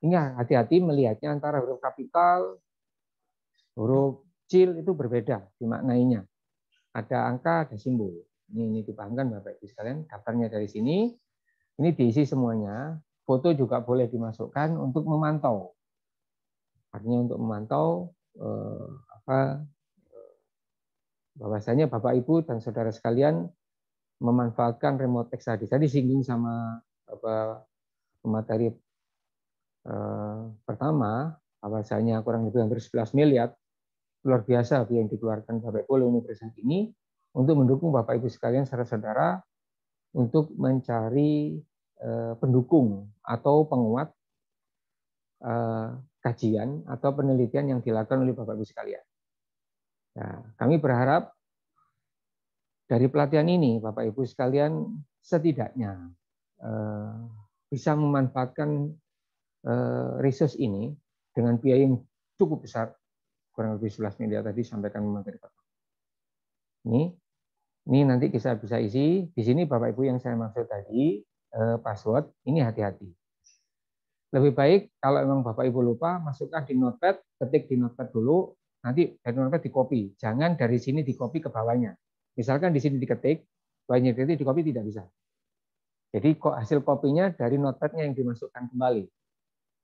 ini hati-hati melihatnya antara huruf kapital, huruf kecil itu berbeda dimaknainya. Ada angka, ada simbol. Ini dipahamkan Bapak Ibu sekalian, daftarnya dari sini. Ini diisi semuanya. Foto juga boleh dimasukkan untuk memantau. Artinya untuk memantau bahwasanya Bapak Ibu dan saudara sekalian memanfaatkan remote X tadi. Tadi singgung sama pemateri pertama, bahwasanya kurang lebih hampir 11 miliar luar biasa yang dikeluarkan Bapak Ibu oleh universitas ini untuk mendukung Bapak Ibu sekalian saudara-saudara untuk mencari pendukung atau penguat kajian atau penelitian yang dilakukan oleh Bapak Ibu sekalian. Nah, kami berharap dari pelatihan ini Bapak Ibu sekalian setidaknya bisa memanfaatkan resource ini dengan biaya yang cukup besar, kurang lebih 11 miliar tadi sampaikan materi Pak. Ini nanti kita bisa isi. Di sini Bapak Ibu yang saya maksud tadi, password, ini hati-hati. Lebih baik kalau memang Bapak Ibu lupa, masukkan di notepad, ketik di notepad dulu, nanti dari notepad di copy. Jangan dari sini di copy ke bawahnya. Misalkan di sini diketik, bawahnya diketik, di copy tidak bisa. Jadi hasil kopinya dari notepadnya yang dimasukkan kembali.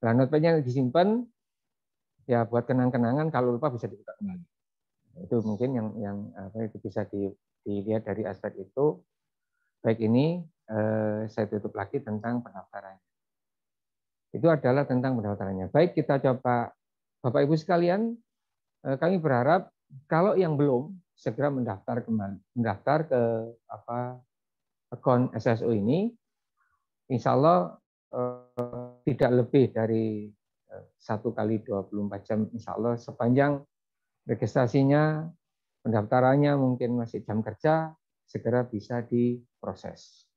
Nah, notepadnya disimpan, ya buat kenang-kenangan, kalau lupa bisa dibuka kembali. Itu mungkin yang bisa dilihat dari aspek itu. Baik, ini saya tutup lagi tentang pendaftaran. Itu adalah tentang pendaftarannya. Baik, kita coba, Bapak Ibu sekalian, kami berharap kalau yang belum segera mendaftar kembali, mendaftar ke akun SSO ini, insya Allah tidak lebih dari 1 kali 24 jam, insya Allah sepanjang registrasinya, pendaftarannya mungkin masih jam kerja, segera bisa diproses.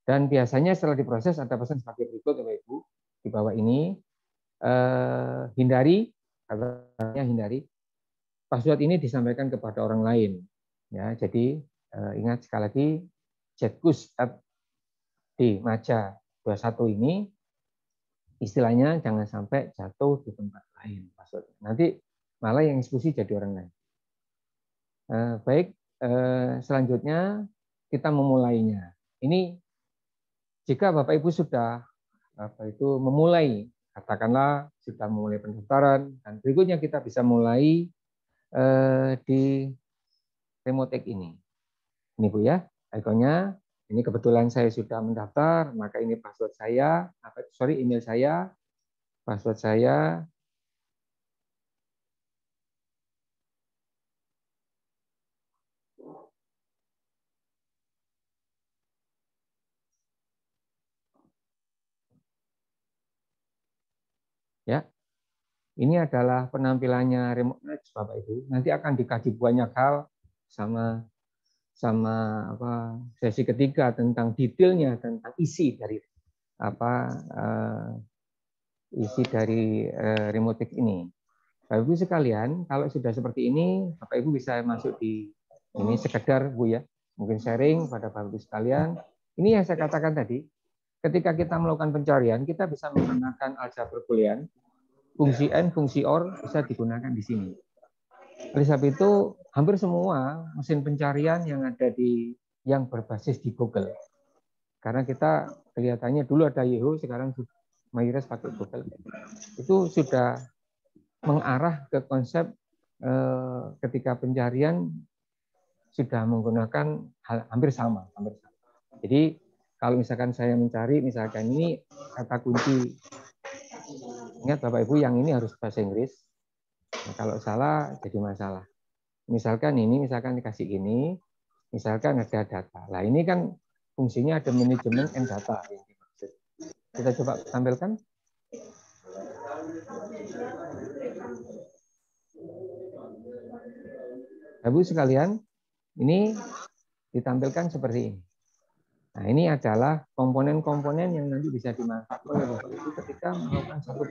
Dan biasanya setelah diproses ada pesan sebagai berikut, Bapak Ibu, di bawah ini, hindari password ini disampaikan kepada orang lain. Ya, jadi ingat sekali lagi, Jetkus di Maja 21 ini istilahnya jangan sampai jatuh di tempat lain passwordnya. Nanti malah yang eksekusi jadi orang lain. Baik, selanjutnya kita memulainya. Ini jika Bapak Ibu sudah memulai, katakanlah sudah memulai pendaftaran, dan berikutnya kita bisa mulai di Remotek ini. Ini Bu ya, ikonnya. Ini kebetulan saya sudah mendaftar, maka ini password saya, email saya, password saya. Ya, ini adalah penampilannya Remotek, Bapak Ibu. Nanti akan dikaji banyak hal sama sesi ketiga tentang detailnya, tentang isi dari Remotek ini. Bapak Ibu sekalian, kalau sudah seperti ini, Bapak Ibu bisa masuk di ini sekedar Bu ya, mungkin sharing pada Bapak Ibu sekalian. Ini yang saya katakan tadi, ketika kita melakukan pencarian, kita bisa menggunakan aljabar boolean, fungsi N, fungsi OR bisa digunakan di sini. Oleh sebab itu, hampir semua mesin pencarian yang berbasis di Google. Karena kita kelihatannya dulu ada Yahoo, sekarang mayoritas pakai Google. Itu sudah mengarah ke konsep ketika pencarian sudah menggunakan hal hampir sama. Jadi kalau misalkan saya mencari, misalkan ini kata kunci, ingat Bapak Ibu yang ini harus bahasa Inggris. Nah, kalau salah jadi masalah. Misalkan dikasih gini, misalkan ada data. Nah ini kan fungsinya ada manajemen and data. Kita coba tampilkan. Ibu sekalian, ini ditampilkan seperti ini. Nah ini adalah komponen-komponen yang nanti bisa dimanfaatkan oleh Bapak Ibu ketika melakukan satu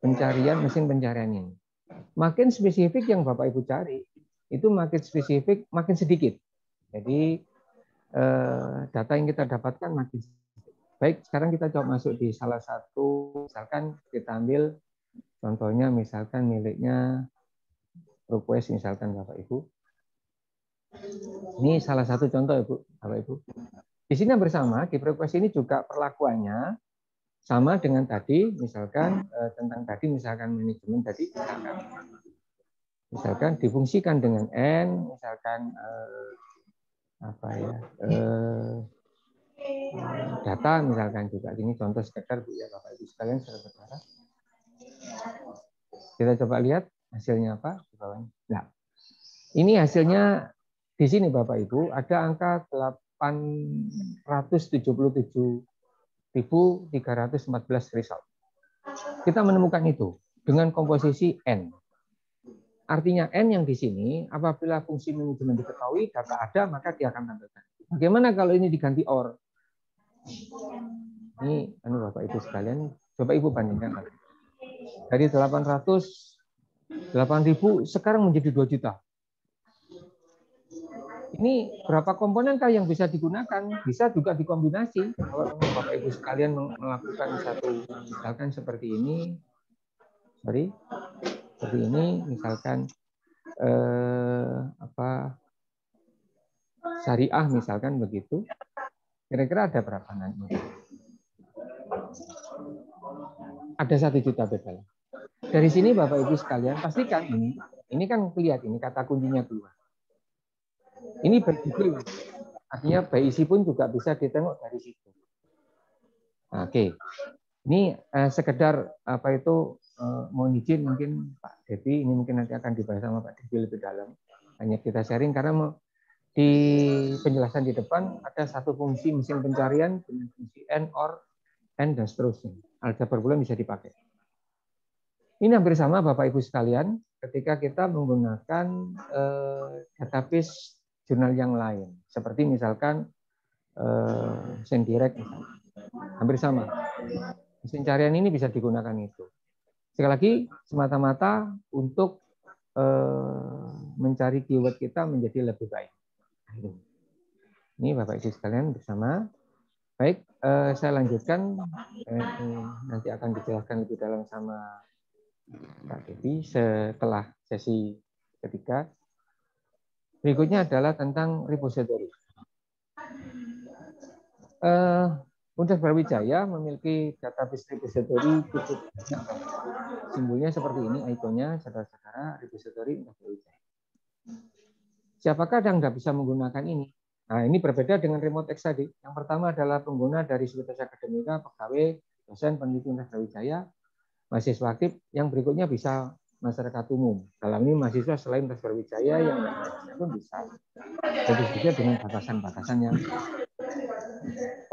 pencarian mesin pencarian ini. Makin spesifik yang Bapak Ibu cari, itu makin spesifik, makin sedikit. Jadi data yang kita dapatkan makin sedikit. Baik, sekarang kita coba masuk di salah satu, misalkan kita ambil contohnya, misalkan miliknya ProQuest, misalkan Bapak Ibu. Ini salah satu contoh Ibu, Bapak Ibu. Di sini bersama di ProQuest ini juga perlakuannya sama dengan tadi, misalkan tentang tadi, misalkan manajemen tadi, misalkan difungsikan dengan N, misalkan data, misalkan juga. Ini contoh sekedar Bu ya Bapak Ibu sekalian, saudara-saudara. Kita coba lihat hasilnya apa di bawahnya. Nah, ini hasilnya di sini Bapak Ibu ada angka 877.314 result. Kita menemukan itu dengan komposisi N. Artinya N yang di sini apabila fungsi manajemen diketahui, data ada, maka dia akan tampilkan. Bagaimana kalau ini diganti OR? Ini Bapak Ibu sekalian, coba Ibu bandingkan. Dari 800, 8.000 sekarang menjadi 2 juta. Ini berapa komponenkah yang bisa digunakan? Bisa juga dikombinasi. Kalau Bapak Ibu sekalian melakukan satu, misalkan seperti ini, misalkan syariah misalkan begitu. Kira-kira ada berapa nanti? Ada 1 juta beda. Dari sini Bapak Ibu sekalian pastikan ini kan kelihatan, ini kata kuncinya keluar. Ini by judul, artinya by isi pun juga bisa ditengok dari situ. Oke, ini sekedar mohon izin mungkin Pak Devi, ini mungkin nanti akan dibahas sama Pak Devi lebih dalam. Hanya kita sharing karena di penjelasan di depan ada 1 fungsi mesin pencarian dengan fungsi AND, OR, AND dan seterusnya. Aljabar bulan bisa dipakai. Ini hampir sama Bapak Ibu sekalian ketika kita menggunakan database jurnal yang lain, seperti misalkan Sendirect, hampir sama. Mesin pencarian ini bisa digunakan itu. Sekali lagi, semata-mata untuk mencari keyword kita menjadi lebih baik. Ini Bapak Ibu sekalian bersama. Baik, saya lanjutkan. Nanti akan dijelaskan lebih dalam sama Pak Devi setelah sesi ketiga. Berikutnya adalah tentang repository. Universitas Brawijaya memiliki database repository cukup banyak. Simbolnya seperti ini, ikonnya, saudara-saudara, repository Universitas Brawijaya. Siapakah yang nggak bisa menggunakan ini? Nah, ini berbeda dengan remote X tadi. Yang pertama adalah pengguna dari Sekuritas Akademika, pegawai, dosen, peneliti Universitas Brawijaya, mahasiswa aktif. Yang berikutnya bisa masyarakat umum. Dalam ini mahasiswa selain Universitas Brawijaya yang pun bisa. Jadi juga dengan batasan-batasan yang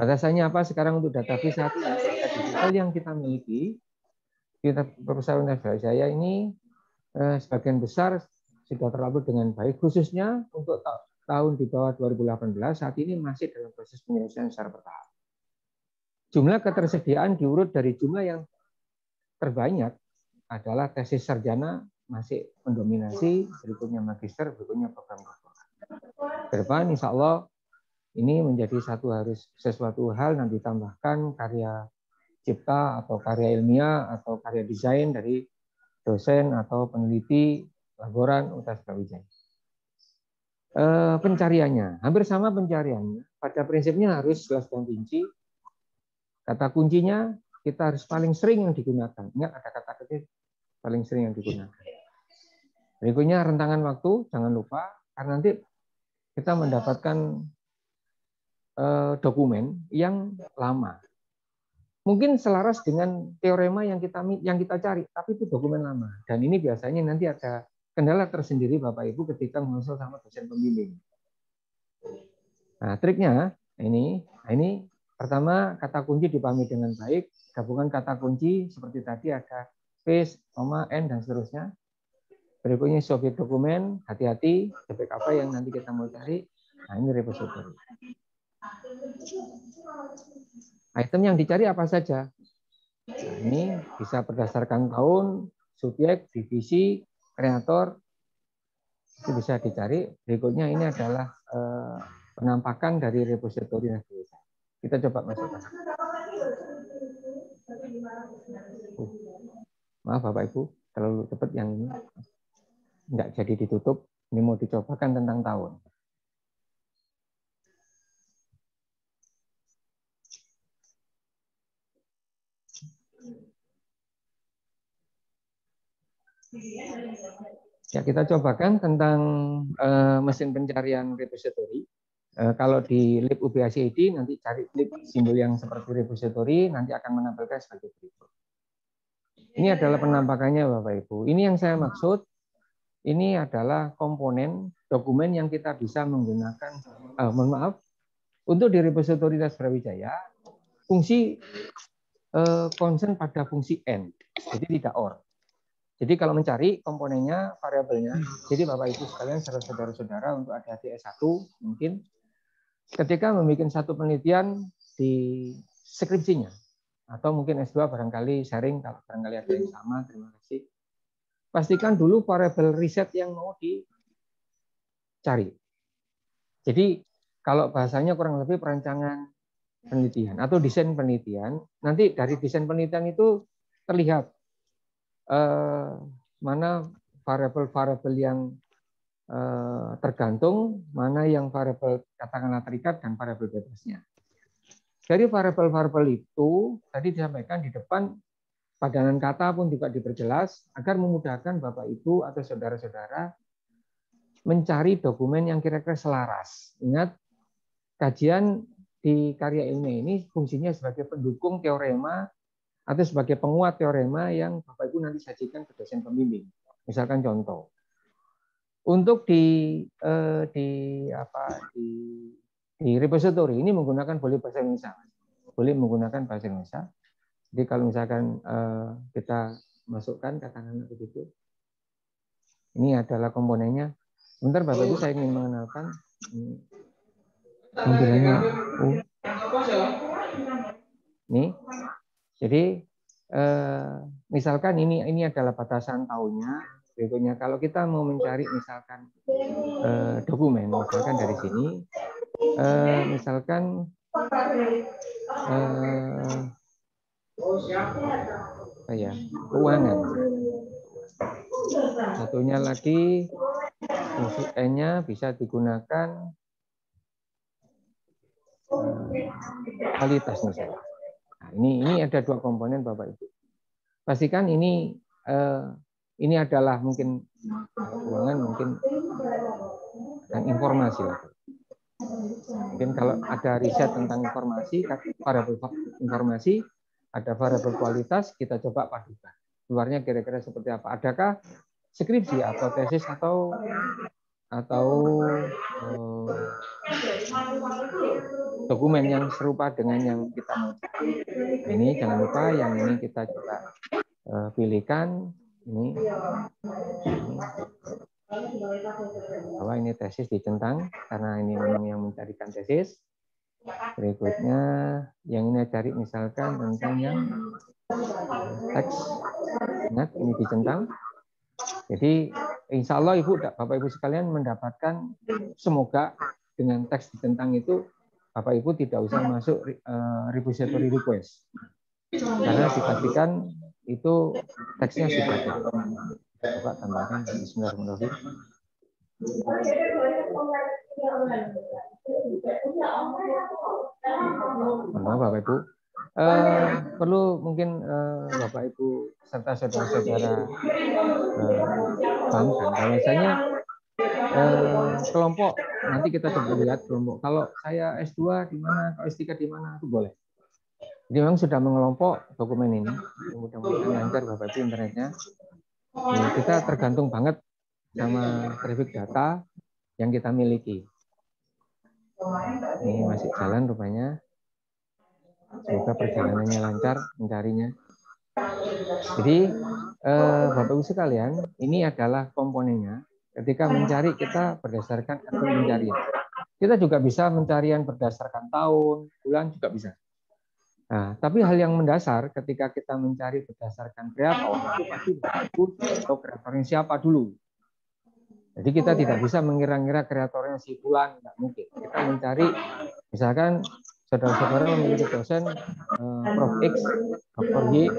batasannya apa sekarang untuk database saat ini? Data digital yang kita miliki, kita Perpustakaan Universitas Brawijaya ini sebagian besar sudah terlalu dengan baik, khususnya untuk tahun di bawah 2018 saat ini masih dalam proses penyelesaian secara bertahap. Jumlah ketersediaan diurut dari jumlah yang terbanyak adalah tesis sarjana masih mendominasi, berikutnya magister, berikutnya program doktoral. Ke depan insya Allah ini menjadi sesuatu hal yang ditambahkan karya cipta atau karya ilmiah atau karya desain dari dosen atau peneliti laboran Universitas Brawijaya. Pencariannya hampir sama pencariannya. Pada prinsipnya harus jelas dan rinci. Kata kuncinya kita harus paling sering yang digunakan. Ingat ada kata kunci paling sering yang digunakan. Berikutnya rentangan waktu, jangan lupa karena nanti kita mendapatkan dokumen yang lama. Mungkin selaras dengan teorema yang kita cari, tapi itu dokumen lama. Dan ini biasanya nanti ada kendala tersendiri Bapak Ibu ketika mengonsul sama dosen pembimbing. Nah, triknya ini pertama kata kunci dipahami dengan baik, gabungan kata kunci seperti tadi ada space, koma, n dan seterusnya. Berikutnya subjek dokumen, hati-hati subjek apa yang nanti kita mau cari. Nah, ini repository. Item yang dicari apa saja? Nah, ini bisa berdasarkan tahun, subjek, divisi, kreator, itu bisa dicari. Berikutnya ini adalah penampakan dari repository. Kita coba masukkan. Maaf Bapak Ibu, terlalu cepat yang ini. Enggak jadi ditutup. Ini mau dicobakan tentang tahun. Ya, kita cobakan tentang mesin pencarian repository. Kalau di lib UBACID nanti cari lib simbol yang seperti repository nanti akan menampilkan sebagai berikut. Ini adalah penampakannya Bapak Ibu. Ini yang saya maksud. Ini adalah komponen dokumen yang kita bisa menggunakan. Mohon maaf. Untuk di repository Universitas Brawijaya fungsi concern pada fungsi n. Jadi tidak or. Jadi kalau mencari komponennya, variabelnya, jadi Bapak Ibu sekalian, saudara-saudara untuk ada DS1 mungkin ketika membuat satu penelitian di skripsinya, atau mungkin S2 barangkali sharing, kalau barangkali ada yang sama, terima kasih. Pastikan dulu variabel riset yang mau dicari. Jadi kalau bahasanya kurang lebih perancangan penelitian atau desain penelitian, nanti dari desain penelitian itu terlihat mana variabel-variabel yang tergantung, mana yang variabel katakanlah terikat dan variabel bebasnya. Dari variabel-variabel itu tadi disampaikan di depan, padanan kata pun juga diperjelas agar memudahkan Bapak Ibu atau saudara-saudara mencari dokumen yang kira-kira selaras. Ingat, kajian di karya ilmiah ini fungsinya sebagai pendukung teorema atau sebagai penguat teorema yang Bapak Ibu nanti sajikan ke dosen pembimbing. Misalkan contoh, untuk di repository ini menggunakan boleh bahasa Indonesia, boleh menggunakan bahasa Indonesia. Jadi kalau misalkan kita masukkan katakanlah begitu, ini adalah komponennya. Bentar Bapak Ibu, saya ingin mengenalkan tampilannya. Ini, jadi misalkan ini adalah batasan tahunnya. Berikutnya kalau kita mau mencari misalkan dokumen, misalkan dari sini, misalkan keuangan. Satunya lagi fungsi N-nya bisa digunakan kualitas misalnya. Nah, ini ada dua komponen Bapak Ibu. Pastikan ini adalah mungkin keuangan, mungkin dan informasi lah. Mungkin kalau ada riset tentang informasi, variabel informasi, ada variabel kualitas, kita coba padukan. Keluarnya kira-kira seperti apa? Adakah skripsi atau tesis atau dokumen yang serupa dengan yang kita mau cari. Ini jangan lupa, yang ini kita coba pilihkan. Ini bahwa ini tesis dicentang karena ini memang yang mencarikan tesis. Berikutnya yang ini cari misalkan tentang yang teks. Ingat ini dicentang. Jadi insya Allah Bapak Ibu sekalian mendapatkan, semoga dengan teks dicentang itu Bapak Ibu tidak usah masuk repository request. Karena dipastikan itu teksnya sudah ada. Coba tambahkan bismillahirrahmanirrahim. Maaf Bapak Ibu, perlu mungkin Bapak Ibu serta saudara-saudara pahamkan bahwasanya kelompok, nanti kita coba lihat kelompok. Kalau saya S2 di mana, kalau S3 di mana, itu boleh. Jadi memang sudah mengelompok dokumen ini. Mudah-mudahan lancar Bapak Ibu internetnya. Jadi kita tergantung banget sama traffic data yang kita miliki. Ini masih jalan rupanya. Semoga perjalanannya lancar mencarinya. Jadi Bapak Ibu sekalian, ini adalah komponennya. Ketika mencari kita berdasarkan atau pencarian. Kita juga bisa pencarian berdasarkan tahun, bulan juga bisa. Nah, tapi hal yang mendasar ketika kita mencari berdasarkan kreator, itu pasti atau kreatornya siapa dulu. Jadi kita tidak bisa mengira-ngira kreatornya si fulan, tidak mungkin. Kita mencari, misalkan saudara-saudara memiliki dosen Prof X, Dr. Y,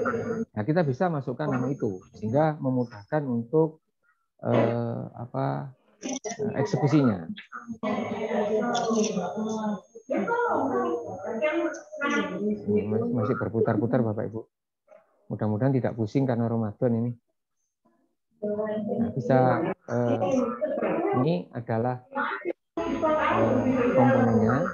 nah kita bisa masukkan nama itu sehingga memudahkan untuk eksekusinya. Masih berputar-putar Bapak Ibu. Mudah-mudahan tidak pusing karena Ramadan ini. Nah, bisa ini adalah komponennya.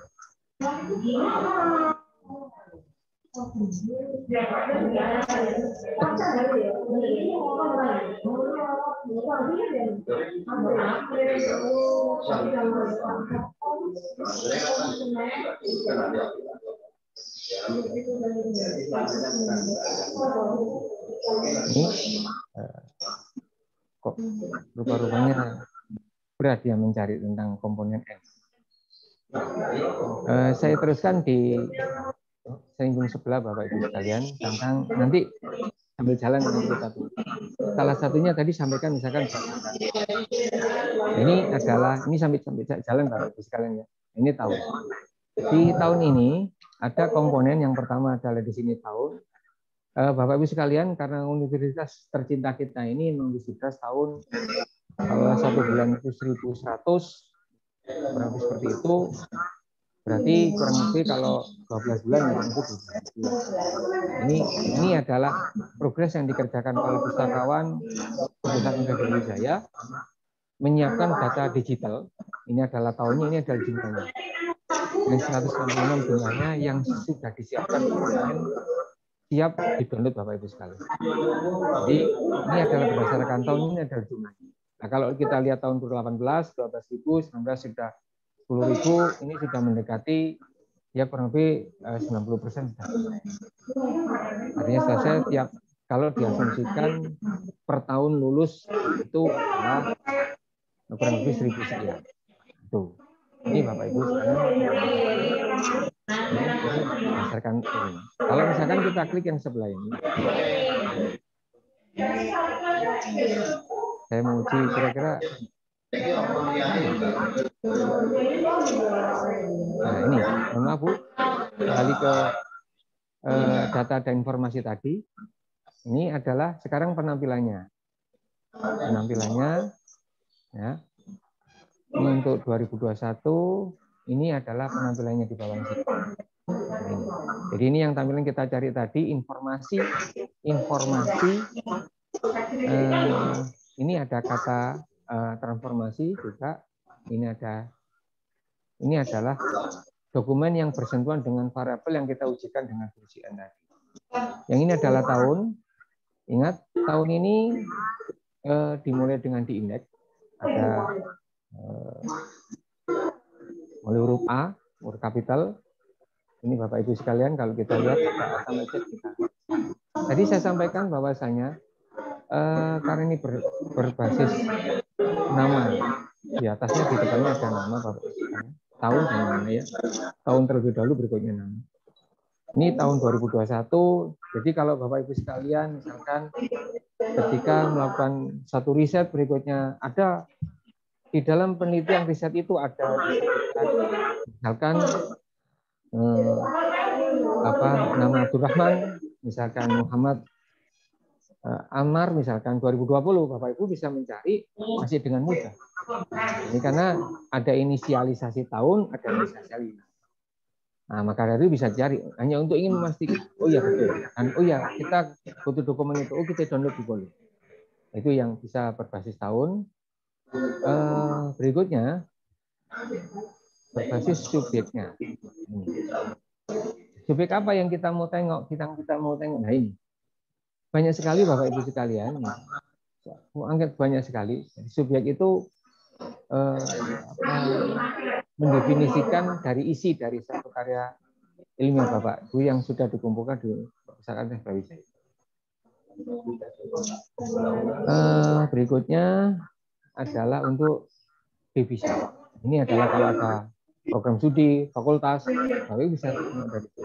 Ini kok rupa-rupanya berat ya mencari tentang komponen N. Saya teruskan di singgung sebelah Bapak Ibu sekalian tentang nanti sambil jalan nanti kita tuh. Salah satunya tadi sampaikan misalkan ini sambil jalan Bapak Ibu sekalian ya. Ini tahun. Di tahun ini ada komponen yang pertama adalah di sini tahun. Bapak Ibu sekalian, karena universitas tercinta kita ini universitas tahun 1 bulan itu 1.100, kurang lebih seperti itu. Berarti kurang lebih kalau 12 bulan itu 12 bulan. Ini adalah progres yang dikerjakan oleh pustakawan Pusat Indonesia Jaya menyiapkan data digital. Ini adalah tahunnya, ini adalah jumlahnya. Dan 166 jumlahnya yang sudah disiapkan siap di-download Bapak Ibu sekalian. Jadi ini adalah berdasarkan tahun ini adalah jumlahnya. Nah, kalau kita lihat tahun 2018, 12.000, 19 sudah 10.000, ini sudah mendekati ya kurang lebih 90%. Artinya selesai kalau diasumsikan per tahun lulus itu adalah kurang lebih 1.000 sekian. Tuh. Ini Bapak Ibu sekalian. Berdasarkan ini. Kalau misalkan kita klik yang sebelah ini. Saya mau uji kira-kira. Nah ini, mohon maaf Bu, kembali ke data dan informasi tadi. Ini adalah sekarang penampilannya. Ya. Ini untuk 2021, ini adalah penampilannya di bawah sini. Jadi ini yang tampilan kita cari tadi, informasi. Ini ada kata transformasi juga. Ini adalah dokumen yang bersentuhan dengan variabel yang kita ujikan dengan fungsi N tadi. Yang ini adalah tahun. Ingat, tahun ini dimulai dengan diindeks. Ada mulai huruf A, huruf kapital. Ini Bapak Ibu sekalian, kalau kita lihat ada A sampai Z kita. Tadi saya sampaikan bahwasanya karena ini berbasis nama, di atasnya di depannya ada nama Bapak Ibu sekalian. Tahun dan nama ya. Tahun terlebih dahulu berikutnya nama. Ini tahun 2021. Jadi kalau Bapak Ibu sekalian misalkan ketika melakukan satu riset berikutnya ada di dalam penelitian riset itu ada misalkan nama Abdurrahman, misalkan Muhammad Ammar, misalkan 2020, Bapak Ibu bisa mencari masih dengan mudah. Ini karena ada inisialisasi tahun, ada inisialisasi. Nah, maka dari itu bisa cari hanya untuk ingin memastikan, oh iya betul, dan oh iya kita butuh dokumen itu, oh kita download boleh. Itu yang bisa berbasis tahun. Berikutnya berbasis subjeknya. Subjek apa yang kita mau tengok? Kita mau tengok. Nah ini banyak sekali Bapak Ibu sekalian. Mau angkat banyak sekali. Subjek itu mendefinisikan dari isi dari satu karya ilmiah Bapak Ibu yang sudah dikumpulkan di Pusaka Brawijaya. Berikutnya adalah untuk divisa. Ini adalah kalau ada program studi, fakultas, Bapak Ibu bisa dari itu.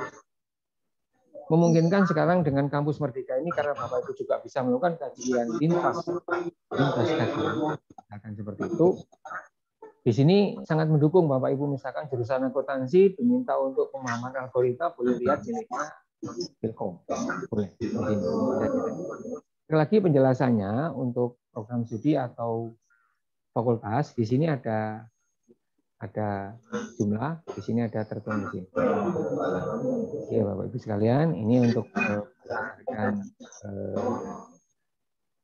Memungkinkan sekarang dengan kampus Merdeka ini karena Bapak Ibu juga bisa melakukan kajian lintas kajian, misalkan seperti itu. Di sini sangat mendukung Bapak Ibu misalkan jurusan akuntansi diminta untuk pemahaman algoritma, boleh lihat miliknya Pilkom, boleh. Sekali lagi penjelasannya untuk program studi atau fakultas di sini ada jumlah, di sini ada tertulis di sini. Oke, Bapak Ibu sekalian, ini untuk berdasarkan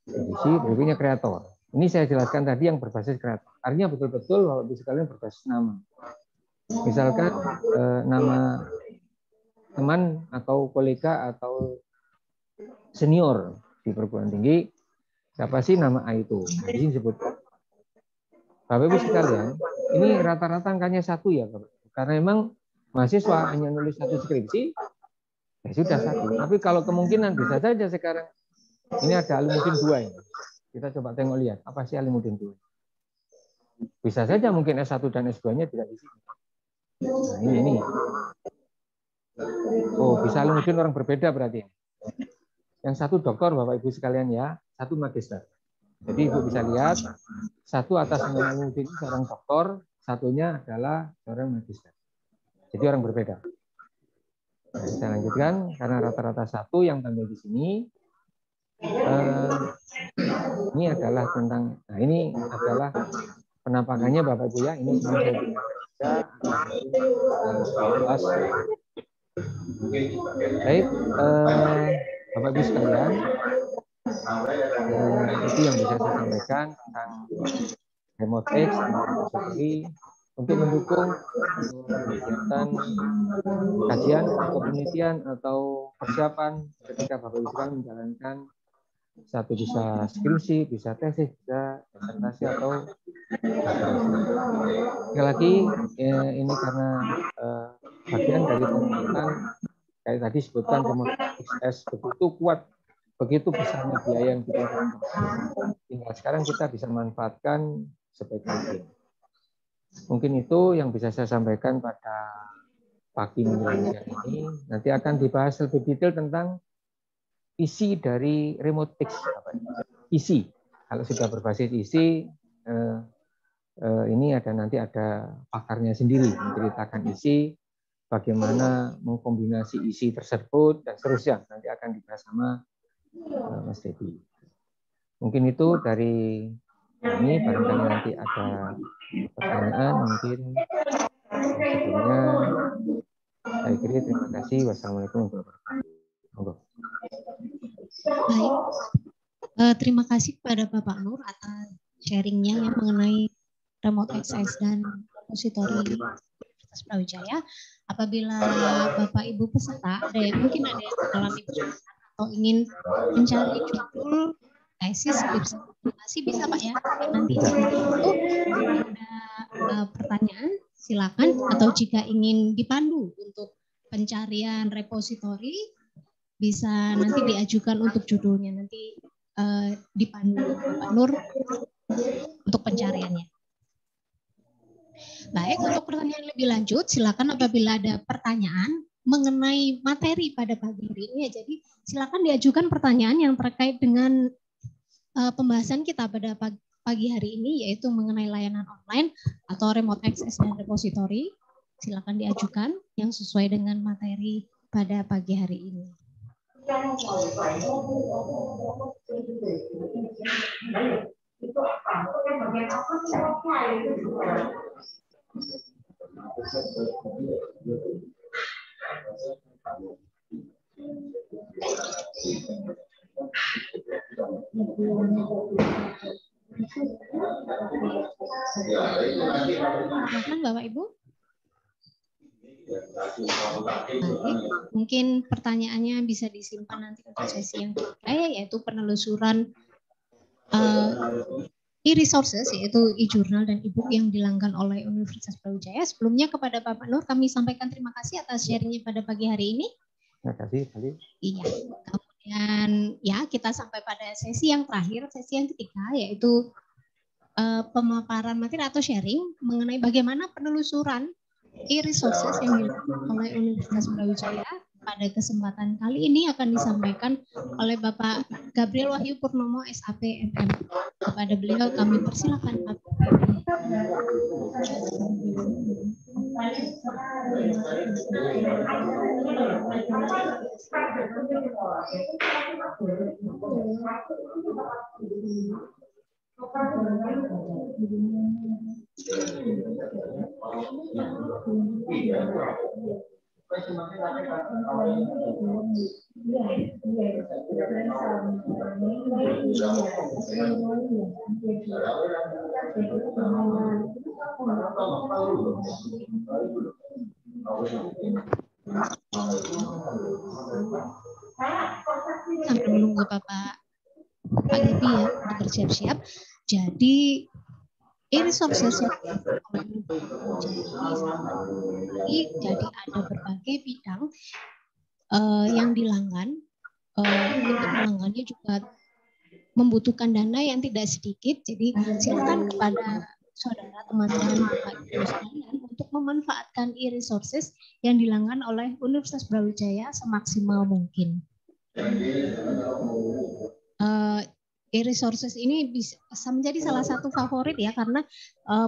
edisi, berikutnya kreator. Ini saya jelaskan tadi yang berbasis kreator. Artinya betul-betul Bapak Ibu sekalian berbasis nama. Misalkan nama teman atau kolega atau senior di perguruan tinggi, siapa sih nama A itu? Nah, di sini disebut. Bapak Ibu sekalian, ini rata-rata angkanya 1 ya, Bapak. Karena memang mahasiswa hanya nulis 1 skripsi, ya sudah 1. Tapi kalau kemungkinan bisa saja sekarang ini ada Alimuddin 2 ini. Kita coba tengok lihat, apa sih Alimuddin 2? Bisa saja mungkin S1 dan S2-nya tidak di sini. Nah, ini. Oh, bisa Alumudin orang berbeda berarti. Yang satu doktor Bapak Ibu sekalian ya, satu magister. Jadi Ibu bisa lihat, satu atas nama Alumudin seorang doktor, satunya adalah seorang magister. Jadi orang berbeda. Nah, saya lanjutkan karena rata-rata satu yang tampil di sini. Ini adalah tentang, nah ini adalah penampakannya Bapak Ibu ya. Ini semua saya tidak baik, Bapak Ibu sekalian, itu yang bisa saya sampaikan tentang remote X untuk mendukung kegiatan kajian atau penelitian atau persiapan ketika Bapak Ibu sekalian menjalankan satu bisa skripsi, bisa tesis, bisa disertasi atau sekali lagi ini karena bagian dari penelitian kayak tadi sebutkan remote XS begitu kuat, begitu besarnya biaya yang dikeluarkan. Tinggal sekarang kita bisa manfaatkan sebaik mungkin. Mungkin itu yang bisa saya sampaikan pada pagi menjelang siang ini. Nanti akan dibahas lebih detail tentang isi dari remote X. Isi, kalau sudah berbasis isi, ini nanti ada pakarnya sendiri menceritakan isi, bagaimana mengkombinasi isi tersebut dan seterusnya. Nanti akan dibahas sama Mas Dedi. Mungkin itu dari ini, barangkali nanti ada pertanyaan mungkin. Sebelumnya saya kira terima kasih. Wassalamualaikum warahmatullahi wabarakatuh. Baik, terima kasih kepada Bapak Nur atas sharingnya yang mengenai remote access dan repository Universitas Brawijaya. Apabila Bapak Ibu peserta mungkin ada yang mengalami kesulitan atau ingin mencari judul tesis skripsi bisa Pak ya, nanti itu ada pertanyaan silakan, atau jika ingin dipandu untuk pencarian repositori bisa nanti diajukan untuk judulnya, nanti dipandu Bapak Nur untuk pencariannya. Baik, untuk pertanyaan lebih lanjut silakan apabila ada pertanyaan mengenai materi pada pagi hari ini ya, jadi silakan diajukan pertanyaan yang terkait dengan pembahasan kita pada pagi hari ini, yaitu mengenai layanan online atau remote access dan repository. Silakan diajukan yang sesuai dengan materi pada pagi hari ini. Silakan Bapak Ibu. Baik, mungkin pertanyaannya bisa disimpan nanti untuk sesi yang ketiga, yaitu penelusuran e-resources, yaitu e-journal dan e-book yang dilanggan oleh Universitas Brawijaya. Sebelumnya kepada Bapak Nur kami sampaikan terima kasih atas sharingnya pada pagi hari ini. Terima kasih. Iya, kemudian ya kita sampai pada sesi yang terakhir, sesi yang ketiga, yaitu pemaparan materi atau sharing mengenai bagaimana penelusuran e-resources yang dilakukan oleh Universitas Brawijaya. Pada kesempatan kali ini akan disampaikan oleh Bapak Gabriel Wahyu Purnomo, SAP MM. Kepada beliau kami persilakan Pak. Sambil menunggu Pak Gabi ya untuk bersiap-siap. Jadi e-resources jadi ada berbagai bidang yang dilanggan. Untuk melanggannya juga membutuhkan dana yang tidak sedikit. Jadi silakan kepada saudara, teman-teman Bapak Ibu sekalian untuk memanfaatkan e-resources yang dilanggan oleh Universitas Brawijaya semaksimal mungkin. E-resources ini bisa menjadi salah satu favorit ya, karena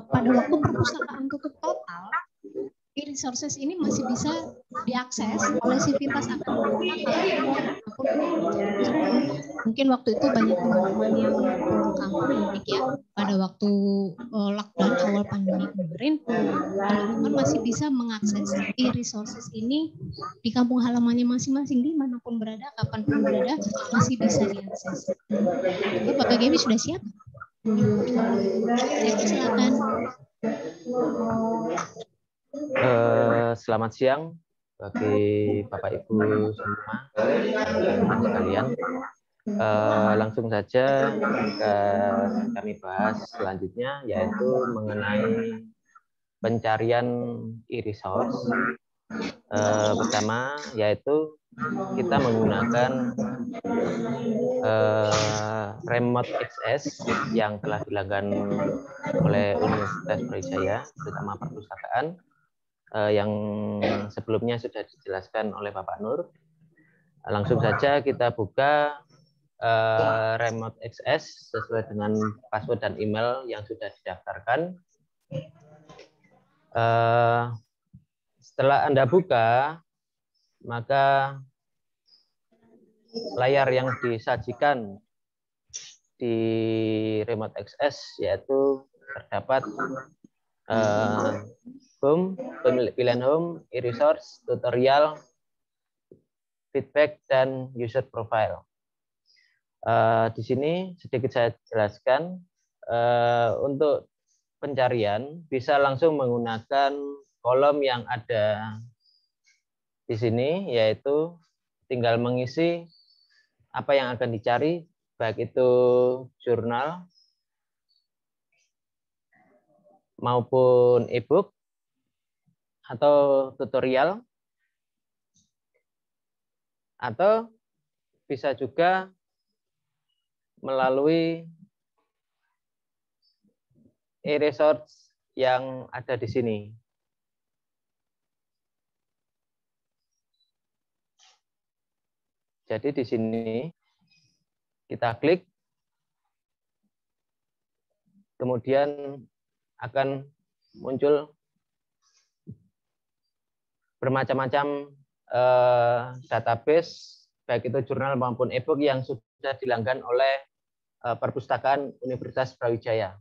pada waktu perpustakaan tutup total, e-resources ini masih bisa diakses oleh sivitas akademika mungkin waktu itu banyak teman-teman yang pulang kampung mudik ya, pada waktu lockdown awal pandemi kemarin, teman-teman masih bisa mengakses e-resources ini di kampung halamannya masing-masing, dimanapun berada, kapanpun berada, masih bisa diakses. Bapak Gemi sudah siap? Silakan. Selamat siang bagi Bapak Ibu semua teman sekalian. Langsung saja kami bahas selanjutnya, yaitu mengenai pencarian e-resource. Pertama yaitu kita menggunakan Remote Access yang telah dilanggan oleh Universitas Brawijaya, terutama perpustakaan, yang sebelumnya sudah dijelaskan oleh Bapak Nur. Langsung saja kita buka Remote Access sesuai dengan password dan email yang sudah didaftarkan. Setelah Anda buka, maka layar yang disajikan di Remote Access yaitu terdapat home, pilihan home, e-resource, tutorial, feedback, dan user profile. Di sini sedikit saya jelaskan, untuk pencarian bisa langsung menggunakan kolom yang ada di sini, yaitu tinggal mengisi apa yang akan dicari, baik itu jurnal maupun e-book atau tutorial, atau bisa juga melalui e-resource yang ada di sini. Jadi di sini kita klik, kemudian akan muncul bermacam-macam database, baik itu jurnal maupun e-book yang sudah dilanggan oleh perpustakaan Universitas Brawijaya.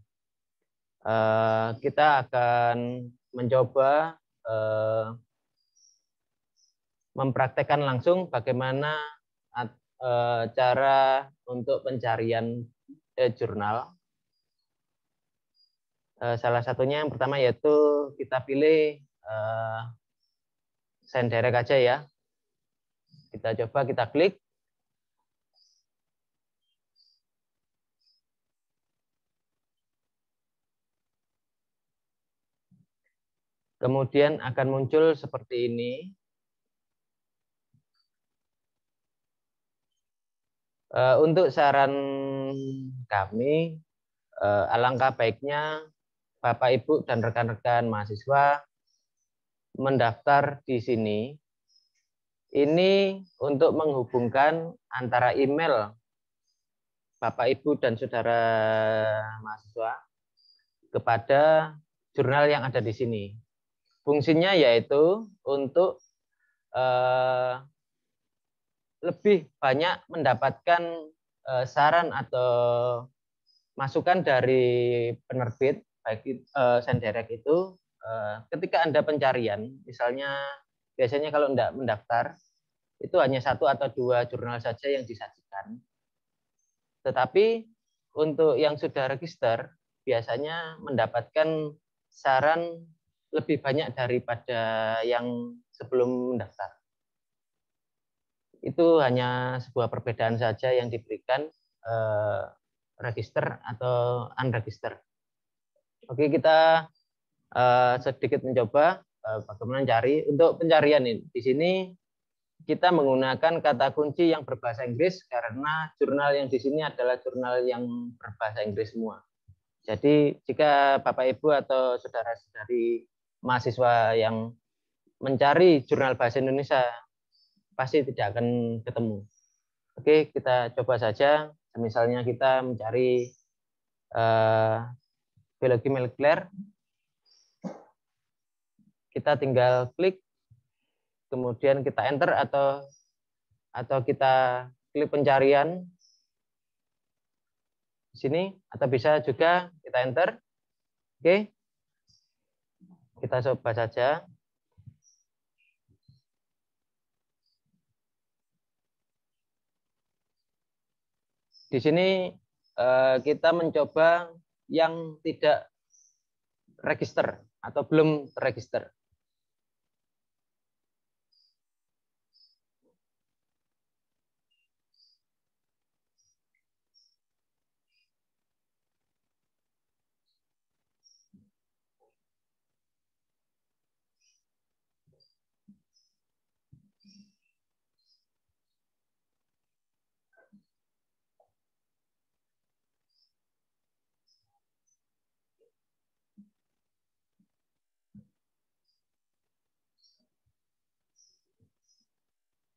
Kita akan mencoba mempraktekkan langsung bagaimana cara untuk pencarian jurnal. Salah satunya yang pertama yaitu kita pilih send direct aja ya. Kita coba, kita klik. Kemudian akan muncul seperti ini. Untuk saran kami, alangkah baiknya Bapak, Ibu, dan rekan-rekan mahasiswa mendaftar di sini. Ini untuk menghubungkan antara email Bapak, Ibu, dan saudara mahasiswa kepada jurnal yang ada di sini. Fungsinya yaitu untuk lebih banyak mendapatkan saran atau masukan dari penerbit, baik send direct itu, ketika Anda pencarian, misalnya biasanya kalau tidak mendaftar, itu hanya 1 atau 2 jurnal saja yang disajikan. Tetapi untuk yang sudah register, biasanya mendapatkan saran lebih banyak daripada yang sebelum mendaftar. Itu hanya sebuah perbedaan saja yang diberikan register atau unregister. Oke, kita sedikit mencoba bagaimana cari. Untuk pencarian ini, di sini kita menggunakan kata kunci yang berbahasa Inggris karena jurnal yang di sini adalah jurnal yang berbahasa Inggris semua. Jadi jika Bapak, Ibu, atau saudara-saudari mahasiswa yang mencari jurnal bahasa Indonesia pasti tidak akan ketemu. Oke, kita coba saja. Misalnya kita mencari biologi molekuler, kita tinggal klik, kemudian kita enter atau kita klik pencarian di sini, atau bisa juga kita enter. Oke, kita coba saja. Di sini kita mencoba yang tidak register atau belum terregister.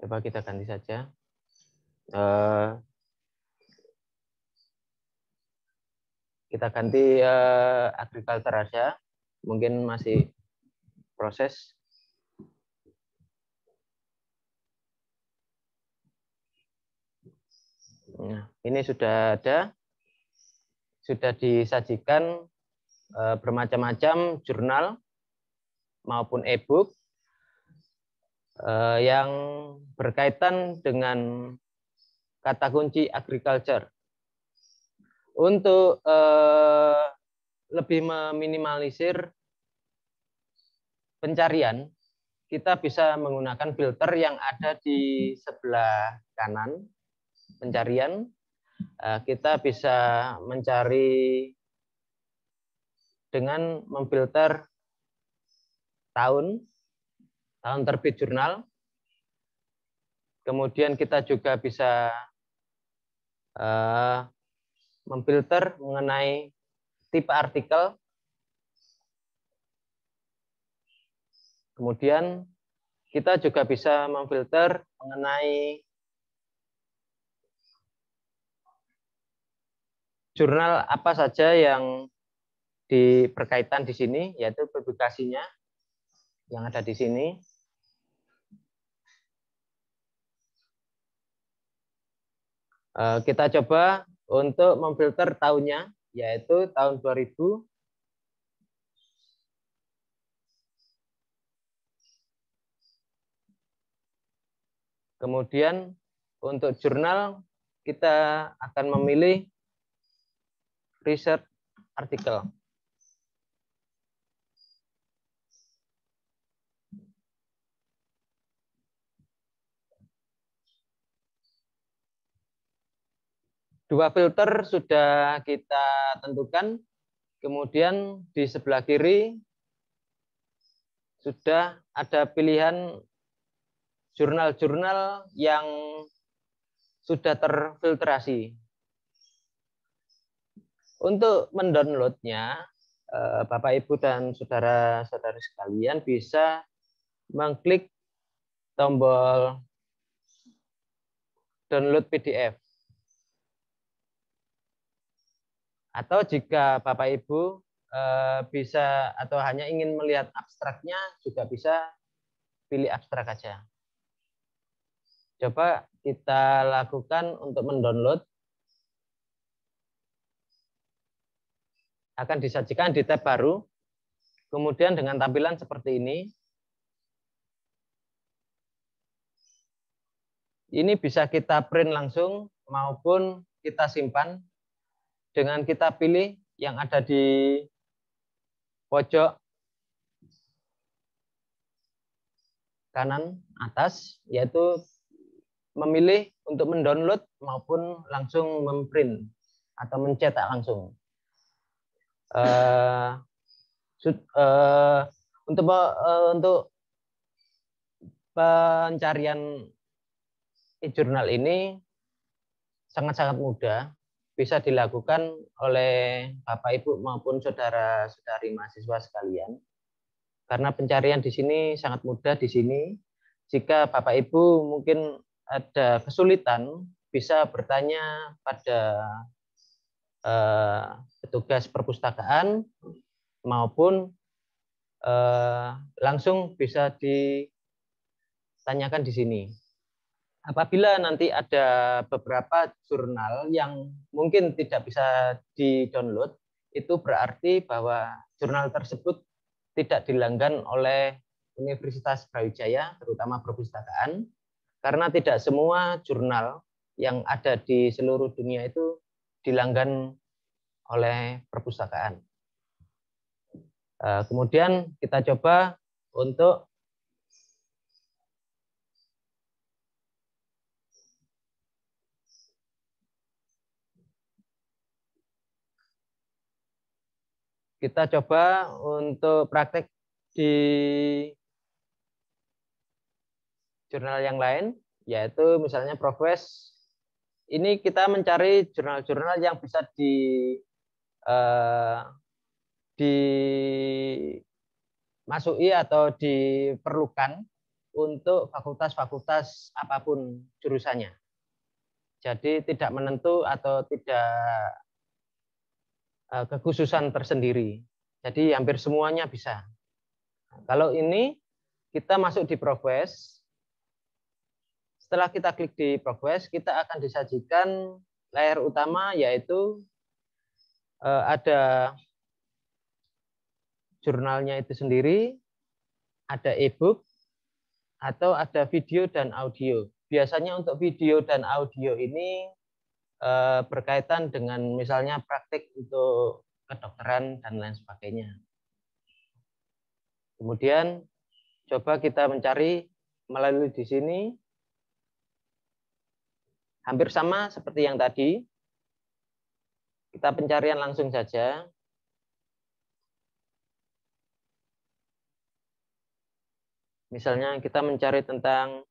Coba kita ganti saja. Kita ganti agriculture aja. Mungkin masih proses. Nah, ini sudah ada. Sudah disajikan bermacam-macam jurnal maupun e-book yang berkaitan dengan kata kunci agriculture. Untuk lebih meminimalisir pencarian, kita bisa menggunakan filter yang ada di sebelah kanan pencarian. Kita bisa mencari dengan memfilter tahun terbit jurnal. Kemudian kita juga bisa memfilter mengenai tipe artikel. Kemudian kita juga bisa memfilter mengenai jurnal apa saja yang berkaitan di sini, yaitu publikasinya yang ada di sini. Kita coba untuk memfilter tahunnya, yaitu tahun 2000. Kemudian untuk jurnal, kita akan memilih research artikel. Dua filter sudah kita tentukan. Kemudian di sebelah kiri sudah ada pilihan jurnal-jurnal yang sudah terfiltrasi. Untuk mendownloadnya, Bapak, Ibu, dan saudara-saudari sekalian bisa mengklik tombol download PDF. Atau jika Bapak Ibu bisa atau hanya ingin melihat abstraknya, juga bisa pilih abstrak aja. Coba kita lakukan untuk mendownload. Akan disajikan di tab baru. Kemudian dengan tampilan seperti ini. Ini bisa kita print langsung maupun kita simpan. Dengan kita pilih yang ada di pojok kanan atas, yaitu memilih untuk mendownload maupun langsung memprint atau mencetak langsung. Untuk pencarian e-jurnal ini sangat-sangat mudah. Bisa dilakukan oleh Bapak, Ibu, maupun saudara-saudari mahasiswa sekalian. Karena pencarian di sini sangat mudah di sini. Jika Bapak Ibu mungkin ada kesulitan, bisa bertanya pada petugas perpustakaan maupun langsung bisa ditanyakan di sini. Apabila nanti ada beberapa jurnal yang mungkin tidak bisa di-download, itu berarti bahwa jurnal tersebut tidak dilanggan oleh Universitas Brawijaya, terutama perpustakaan, karena tidak semua jurnal yang ada di seluruh dunia itu dilanggan oleh perpustakaan. Kemudian kita coba untuk praktek di jurnal yang lain, yaitu misalnya Progress. Ini kita mencari jurnal-jurnal yang bisa dimasuki atau diperlukan untuk fakultas-fakultas apapun jurusannya. Jadi tidak menentu atau tidak kekhususan tersendiri. Jadi hampir semuanya bisa. Kalau ini kita masuk di Progress. Setelah kita klik di Progress, kita akan disajikan layar utama, yaitu ada jurnalnya itu sendiri, ada e-book, atau ada video dan audio. Biasanya untuk video dan audio ini berkaitan dengan misalnya praktik untuk kedokteran dan lain sebagainya. Kemudian coba kita mencari melalui di sini, hampir sama seperti yang tadi. Kita pencarian langsung saja. Misalnya kita mencari tentang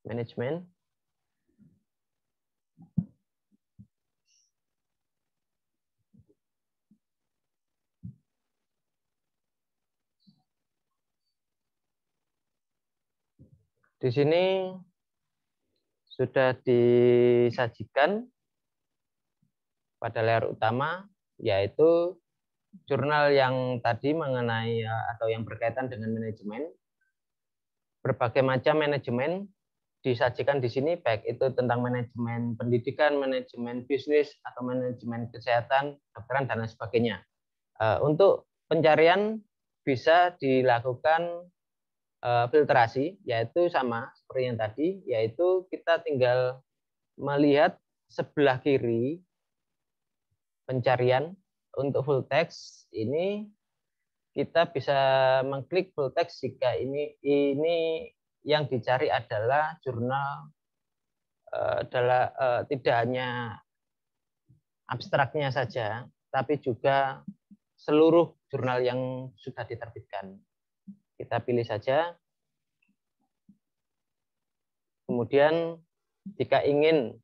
manajemen. Di sini sudah disajikan pada layar utama, yaitu jurnal yang tadi mengenai atau yang berkaitan dengan manajemen. Berbagai macam manajemen disajikan di sini, baik itu tentang manajemen pendidikan, manajemen bisnis, atau manajemen kesehatan, kedokteran, dan lain sebagainya. Untuk pencarian bisa dilakukan filtrasi, yaitu sama seperti yang tadi, yaitu kita tinggal melihat sebelah kiri pencarian untuk full text. Ini kita bisa mengklik full text jika ini yang dicari adalah jurnal, tidak hanya abstraknya saja, tapi juga seluruh jurnal yang sudah diterbitkan. Kita pilih saja. Kemudian jika ingin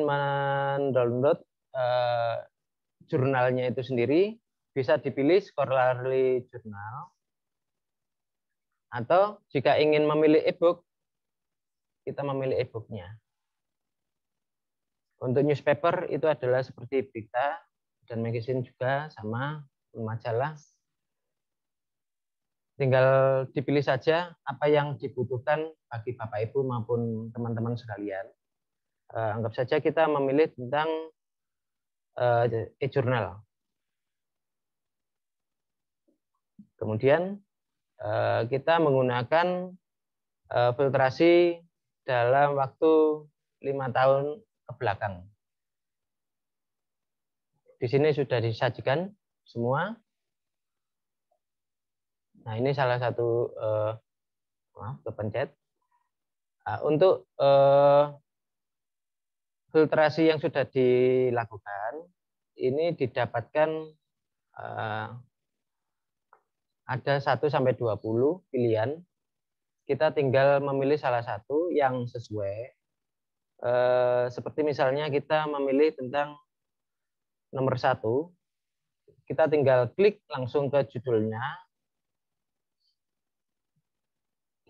mendownload jurnalnya itu sendiri, bisa dipilih scholarly journal. Atau jika ingin memilih e-book, kita memilih e-booknya. Untuk newspaper itu adalah seperti berita dan magazine juga sama, majalah. Tinggal dipilih saja apa yang dibutuhkan bagi Bapak Ibu maupun teman-teman sekalian. Anggap saja kita memilih tentang e-jurnal. Kemudian kita menggunakan filtrasi dalam waktu 5 tahun ke belakang. Di sini sudah disajikan semua. Nah, ini salah satu kepencet. Untuk filtrasi yang sudah dilakukan, ini didapatkan ada 1-20 pilihan. kita tinggal memilih salah satu yang sesuai. Seperti misalnya kita memilih tentang nomor 1, kita tinggal klik langsung ke judulnya.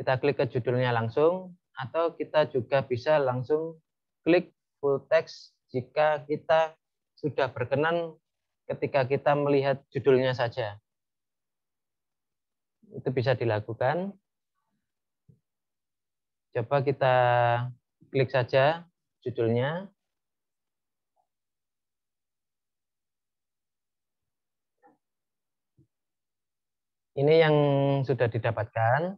Kita klik ke judulnya langsung, atau kita juga bisa langsung klik full text jika kita sudah berkenan ketika kita melihat judulnya saja. Itu bisa dilakukan. Coba kita klik saja judulnya. Ini yang sudah didapatkan.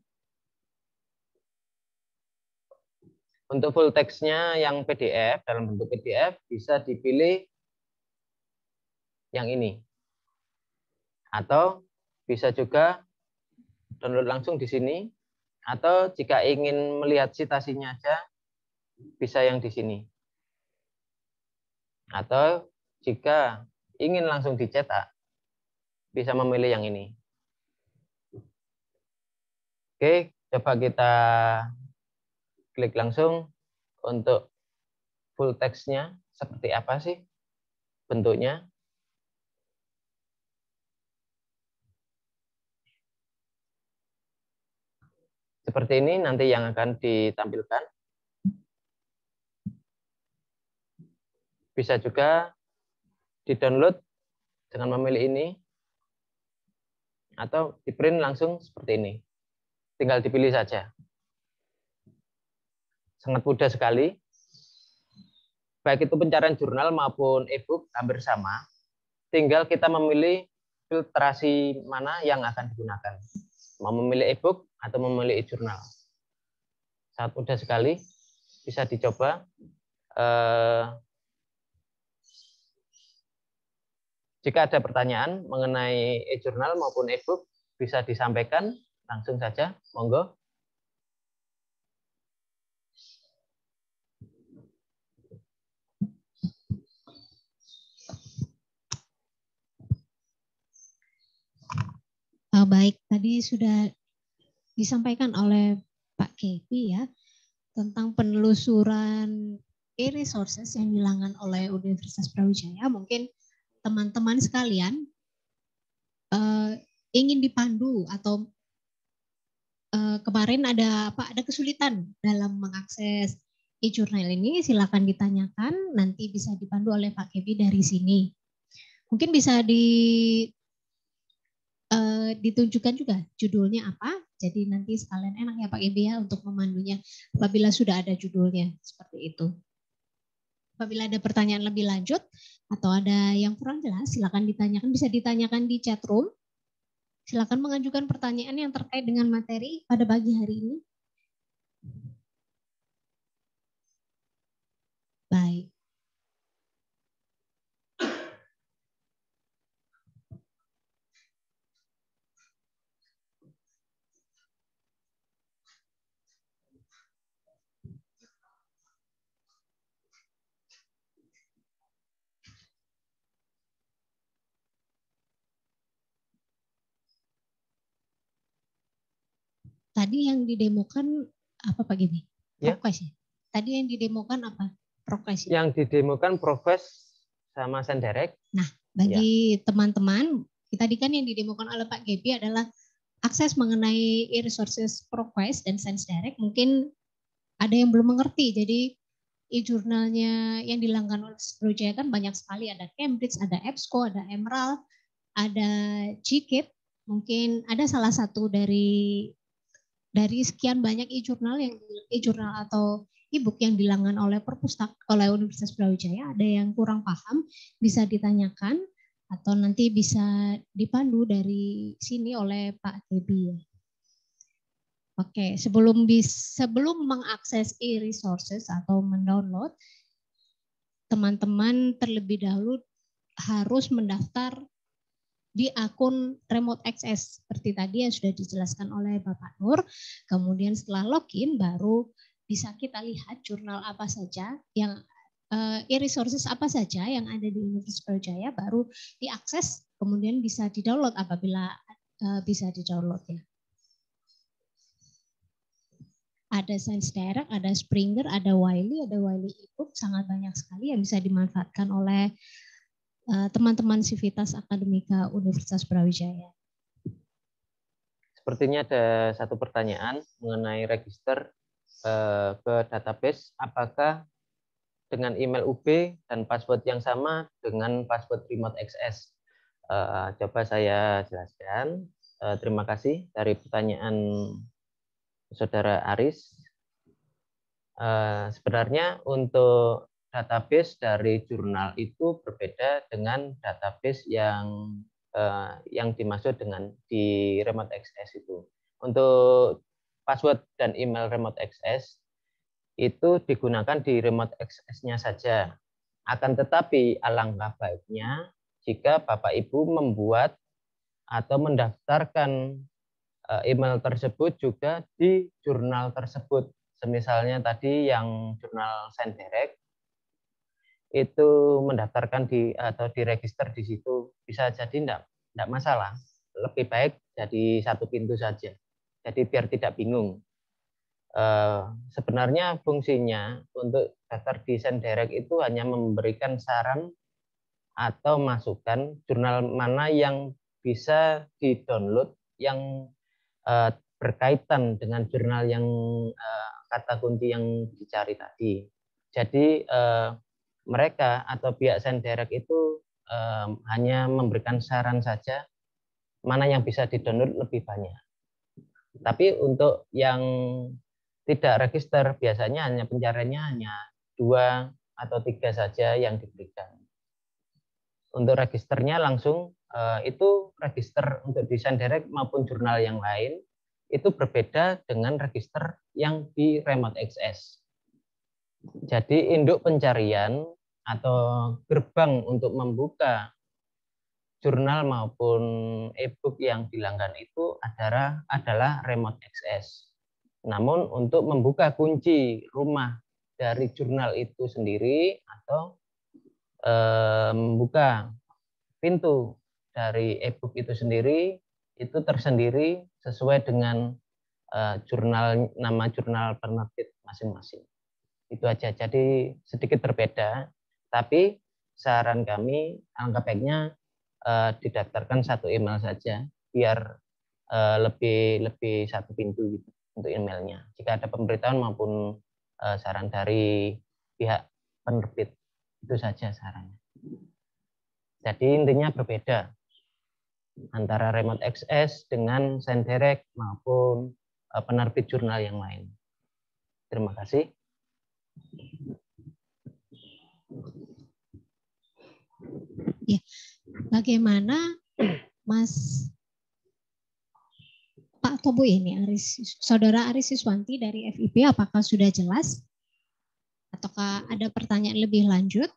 Untuk full text-nya yang PDF, dalam bentuk PDF, bisa dipilih yang ini. Atau bisa juga download langsung di sini. Atau jika ingin melihat citasinya aja, bisa yang di sini. Atau jika ingin langsung dicetak, bisa memilih yang ini. Oke, coba kita klik langsung untuk full text-nya. Seperti apa sih bentuknya? Seperti ini nanti yang akan ditampilkan. Bisa juga di-download dengan memilih ini. Atau di-print langsung seperti ini. Tinggal dipilih saja. Sangat mudah sekali. Baik itu pencarian jurnal maupun e-book hampir sama. Tinggal kita memilih filtrasi mana yang akan digunakan. Mau memilih e-book atau memilih e-jurnal. Sangat mudah sekali. Bisa dicoba. Jika ada pertanyaan mengenai e-jurnal maupun e-book, bisa disampaikan langsung saja. Monggo. Baik, tadi sudah disampaikan oleh Pak Kepi ya tentang penelusuran e-resources yang dilakukan oleh Universitas Brawijaya. Mungkin teman-teman sekalian ingin dipandu atau kemarin ada kesulitan dalam mengakses e-jurnal ini, silakan ditanyakan, nanti bisa dipandu oleh Pak Kepi dari sini. Mungkin bisa ditunjukkan juga judulnya apa, jadi nanti sekalian enak ya Pak Kepi ya untuk memandunya apabila sudah ada judulnya, seperti itu. Apabila ada pertanyaan lebih lanjut atau ada yang kurang jelas, silakan ditanyakan, bisa ditanyakan di chat room. Silakan mengajukan pertanyaan yang terkait dengan materi pada pagi hari ini. Baik. Tadi yang didemokan apa Pak Gini? Progress ya? Tadi yang didemokan apa? Progress ya? Yang didemokan Progress sama Sendirect. Nah, bagi teman-teman, tadi kan yang didemokan oleh Pak Gebi adalah akses mengenai e-resources Progress dan Sendirect. Mungkin ada yang belum mengerti, jadi e-jurnalnya yang dilanggan oleh Brawijaya kan banyak sekali, ada Cambridge, ada EBSCO, ada Emerald, ada GKIP. Mungkin ada salah satu dari sekian banyak e-jurnal atau e-book yang dilanggan oleh oleh Universitas Brawijaya, ada yang kurang paham bisa ditanyakan atau nanti bisa dipandu dari sini oleh Pak Debi. Oke, sebelum mengakses e-resources atau mendownload, teman-teman terlebih dahulu harus mendaftar di akun remote access seperti tadi yang sudah dijelaskan oleh Bapak Nur. Kemudian setelah login baru bisa kita lihat jurnal apa saja yang e-resources apa saja yang ada di Universitas Brawijaya, baru diakses kemudian bisa didownload apabila bisa didownload ya. Ada Science Direct, ada Springer, ada Wiley ebook, sangat banyak sekali yang bisa dimanfaatkan oleh teman-teman Civitas Akademika Universitas Brawijaya. Sepertinya ada satu pertanyaan mengenai register ke database. Apakah dengan email UB dan password yang sama dengan password Remote Access? Coba saya jelaskan. Terima kasih dari pertanyaan Saudara Aris. Sebenarnya untuk database dari jurnal itu berbeda dengan database yang dimaksud dengan di Remote Access itu. Untuk password dan email Remote Access itu digunakan di Remote Access-nya saja. Akan tetapi alangkah baiknya jika Bapak Ibu membuat atau mendaftarkan email tersebut juga di jurnal tersebut. Misalnya tadi yang jurnal Science Direct itu mendaftarkan atau diregister di situ, bisa jadi enggak masalah. Lebih baik jadi satu pintu saja. Jadi biar tidak bingung. Sebenarnya fungsinya untuk daftar di Science Direct itu hanya memberikan saran atau masukan jurnal mana yang bisa di-download yang berkaitan dengan jurnal yang kata kunci yang dicari tadi. Jadi mereka atau pihak Science Direct itu hanya memberikan saran saja mana yang bisa di-download lebih banyak. Tapi untuk yang tidak register biasanya hanya pencariannya hanya 2 atau 3 saja yang diberikan. Untuk registernya langsung itu register untuk di Science Direct maupun jurnal yang lain itu berbeda dengan register yang di Remote Access. Jadi induk pencarian atau gerbang untuk membuka jurnal maupun e-book yang dilanggan itu adalah Remote Access. Namun untuk membuka kunci rumah dari jurnal itu sendiri atau membuka pintu dari e-book itu sendiri itu tersendiri sesuai dengan nama jurnal penerbit masing-masing. Itu aja. Jadi sedikit berbeda, tapi saran kami alangkah baiknya didaftarkan satu email saja biar lebih satu pintu gitu untuk emailnya. Jika ada pemberitahuan maupun saran dari pihak penerbit, itu saja sarannya. Jadi intinya berbeda antara Remote Access dengan Science Direct maupun penerbit jurnal yang lain. Terima kasih. Ya, bagaimana Pak Tobu ini, Saudara Aris Siswanti dari FIP, apakah sudah jelas? Ataukah ada pertanyaan lebih lanjut?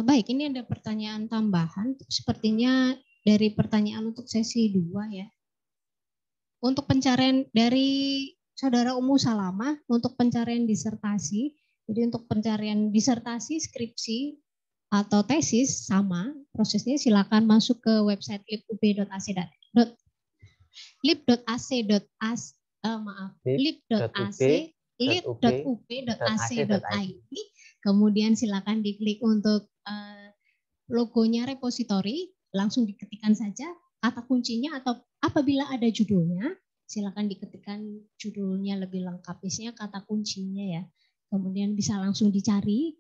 Baik, ini ada pertanyaan tambahan. Sepertinya dari pertanyaan untuk sesi 2 ya. Untuk pencarian dari Saudara Umu Salama, untuk pencarian disertasi, jadi untuk pencarian disertasi, skripsi, atau tesis sama prosesnya, silakan masuk ke website lip.up.ac.id. Kemudian silakan diklik untuk logonya repositori, langsung diketikkan saja kata kuncinya, atau apabila ada judulnya silakan diketikkan judulnya lebih lengkap, isinya kata kuncinya ya. Kemudian bisa langsung dicari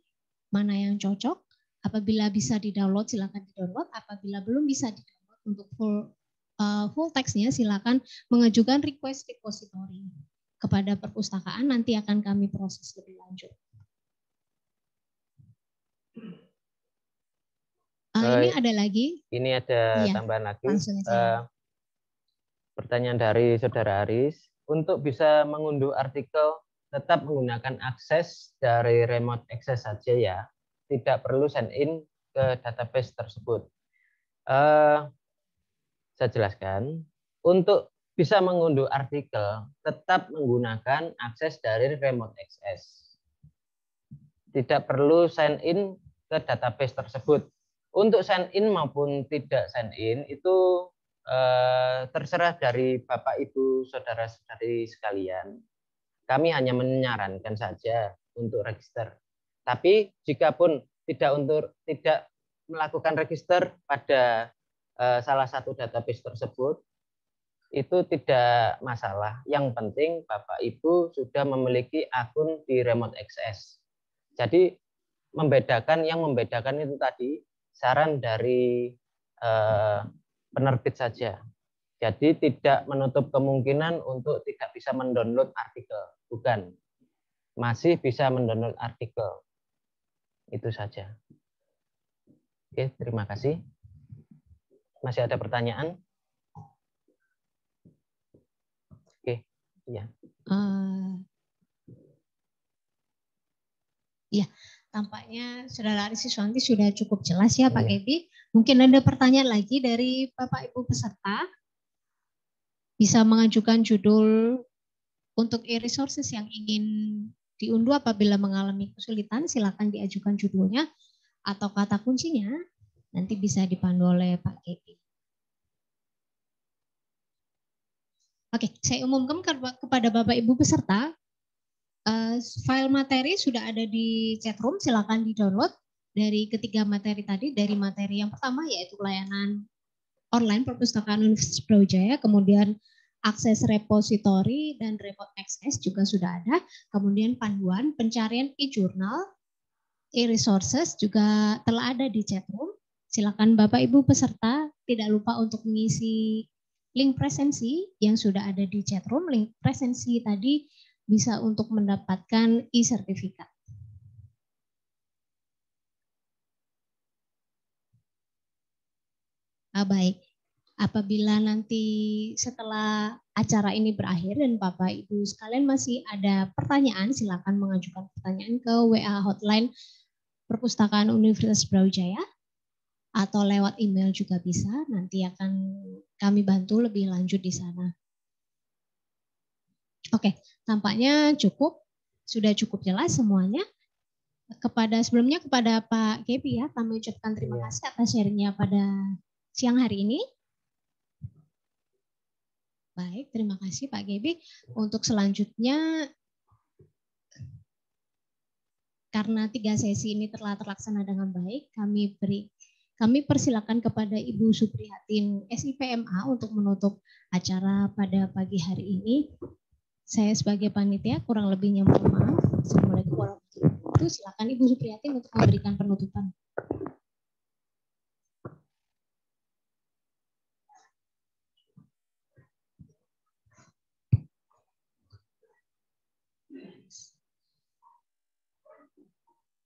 mana yang cocok. Apabila bisa di-download silakan di-download, apabila belum bisa di-download untuk full text-nya silakan mengajukan request repository kepada perpustakaan, nanti akan kami proses lebih lanjut. Ini ada lagi? Ini ada tambahan lagi. Pertanyaan dari Saudara Aris. Untuk bisa mengunduh artikel tetap menggunakan akses dari Remote Access saja ya. Tidak perlu sign in ke database tersebut. Saya jelaskan. Untuk bisa mengunduh artikel tetap menggunakan akses dari Remote Access. Tidak perlu sign in ke database tersebut. Untuk sign in maupun tidak sign in itu terserah dari Bapak Ibu saudara-saudari sekalian. Kami hanya menyarankan saja untuk register. Tapi jikapun tidak melakukan register pada salah satu database tersebut, itu tidak masalah. Yang penting Bapak Ibu sudah memiliki akun di Remote Access. Jadi yang membedakan itu tadi saran dari penerbit saja. Jadi tidak menutup kemungkinan untuk tidak bisa mendownload artikel. Bukan. Masih bisa mendownload artikel. Itu saja. Oke, terima kasih. Masih ada pertanyaan? Oke, iya. Ya, tampaknya Saudara Aris Siswanti sudah cukup jelas ya Pak Gebi. Mungkin ada pertanyaan lagi dari Bapak Ibu peserta. Bisa mengajukan judul untuk e-resources yang ingin diunduh apabila mengalami kesulitan, silakan diajukan judulnya atau kata kuncinya, nanti bisa dipandu oleh Pak Gebi. Oke, saya umumkan kepada Bapak Ibu peserta, file materi sudah ada di chatroom, silakan di-download dari ketiga materi tadi, dari materi yang pertama yaitu layanan online perpustakaan Universitas Brawijaya, kemudian akses repositori dan remote access juga sudah ada, kemudian panduan pencarian e-jurnal, e-resources juga telah ada di chatroom. Silakan Bapak Ibu peserta tidak lupa untuk mengisi link presensi yang sudah ada di chatroom. Link presensi tadi bisa untuk mendapatkan e-sertifikat. Baik, apabila nanti setelah acara ini berakhir dan Bapak Ibu sekalian masih ada pertanyaan, silakan mengajukan pertanyaan ke WA hotline Perpustakaan Universitas Brawijaya atau lewat email juga bisa, nanti akan kami bantu lebih lanjut di sana. Oke, tampaknya sudah cukup jelas semuanya. Sebelumnya kepada Pak Gebi ya, kami ucapkan terima kasih atas sharingnya pada siang hari ini. Baik, terima kasih Pak Gebi. Untuk selanjutnya, karena 3 sesi ini telah terlaksana dengan baik, kami persilakan kepada Ibu Suprihatin SIPMA untuk menutup acara pada pagi hari ini. Saya sebagai panitia kurang lebihnya mohon maaf. Assalamualaikum warahmatullahi wabarakatuh. Silakan Ibu Suprihatin untuk memberikan penutupan.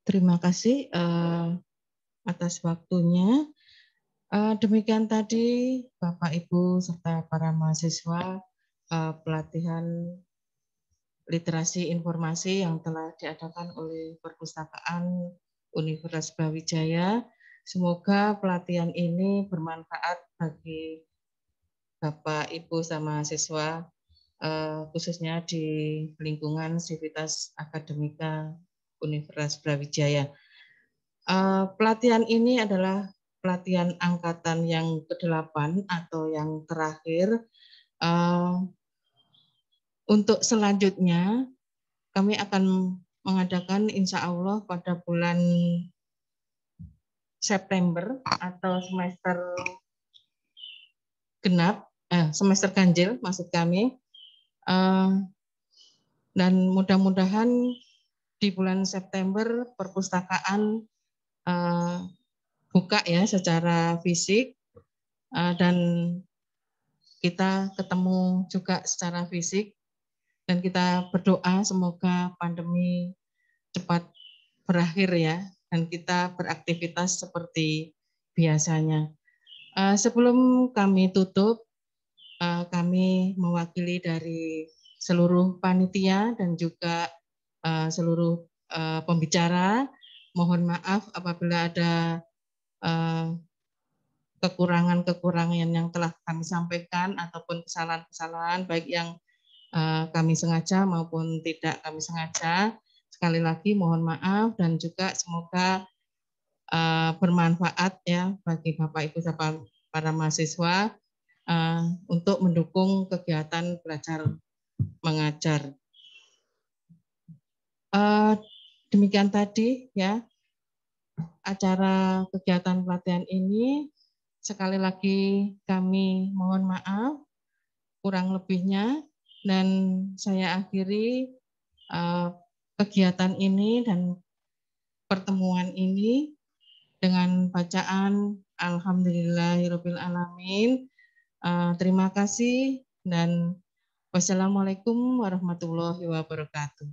Terima kasih atas waktunya. Demikian tadi Bapak Ibu serta para mahasiswa pelatihan literasi informasi yang telah diadakan oleh Perpustakaan Universitas Brawijaya. Semoga pelatihan ini bermanfaat bagi Bapak Ibu sama mahasiswa khususnya di lingkungan Sivitas Akademika Universitas Brawijaya. Pelatihan ini adalah pelatihan angkatan yang ke-8 atau yang terakhir. Untuk selanjutnya kami akan mengadakan insya Allah pada bulan September atau semester genap, semester ganjil maksud kami. Dan mudah-mudahan di bulan September perpustakaan buka ya secara fisik dan kita ketemu juga secara fisik. Dan kita berdoa semoga pandemi cepat berakhir ya, dan kita beraktivitas seperti biasanya. Sebelum kami tutup, kami mewakili dari seluruh panitia dan juga seluruh pembicara, mohon maaf apabila ada kekurangan-kekurangan yang telah kami sampaikan ataupun kesalahan-kesalahan baik yang kami sengaja maupun tidak kami sengaja. Sekali lagi mohon maaf dan juga semoga bermanfaat ya bagi Bapak Ibu para mahasiswa untuk mendukung kegiatan belajar mengajar. Demikian tadi ya acara kegiatan pelatihan ini. Sekali lagi kami mohon maaf kurang lebihnya, dan saya akhiri kegiatan ini dan pertemuan ini dengan bacaan Alhamdulillahirabbil alamin. Terima kasih dan wassalamualaikum warahmatullahi wabarakatuh.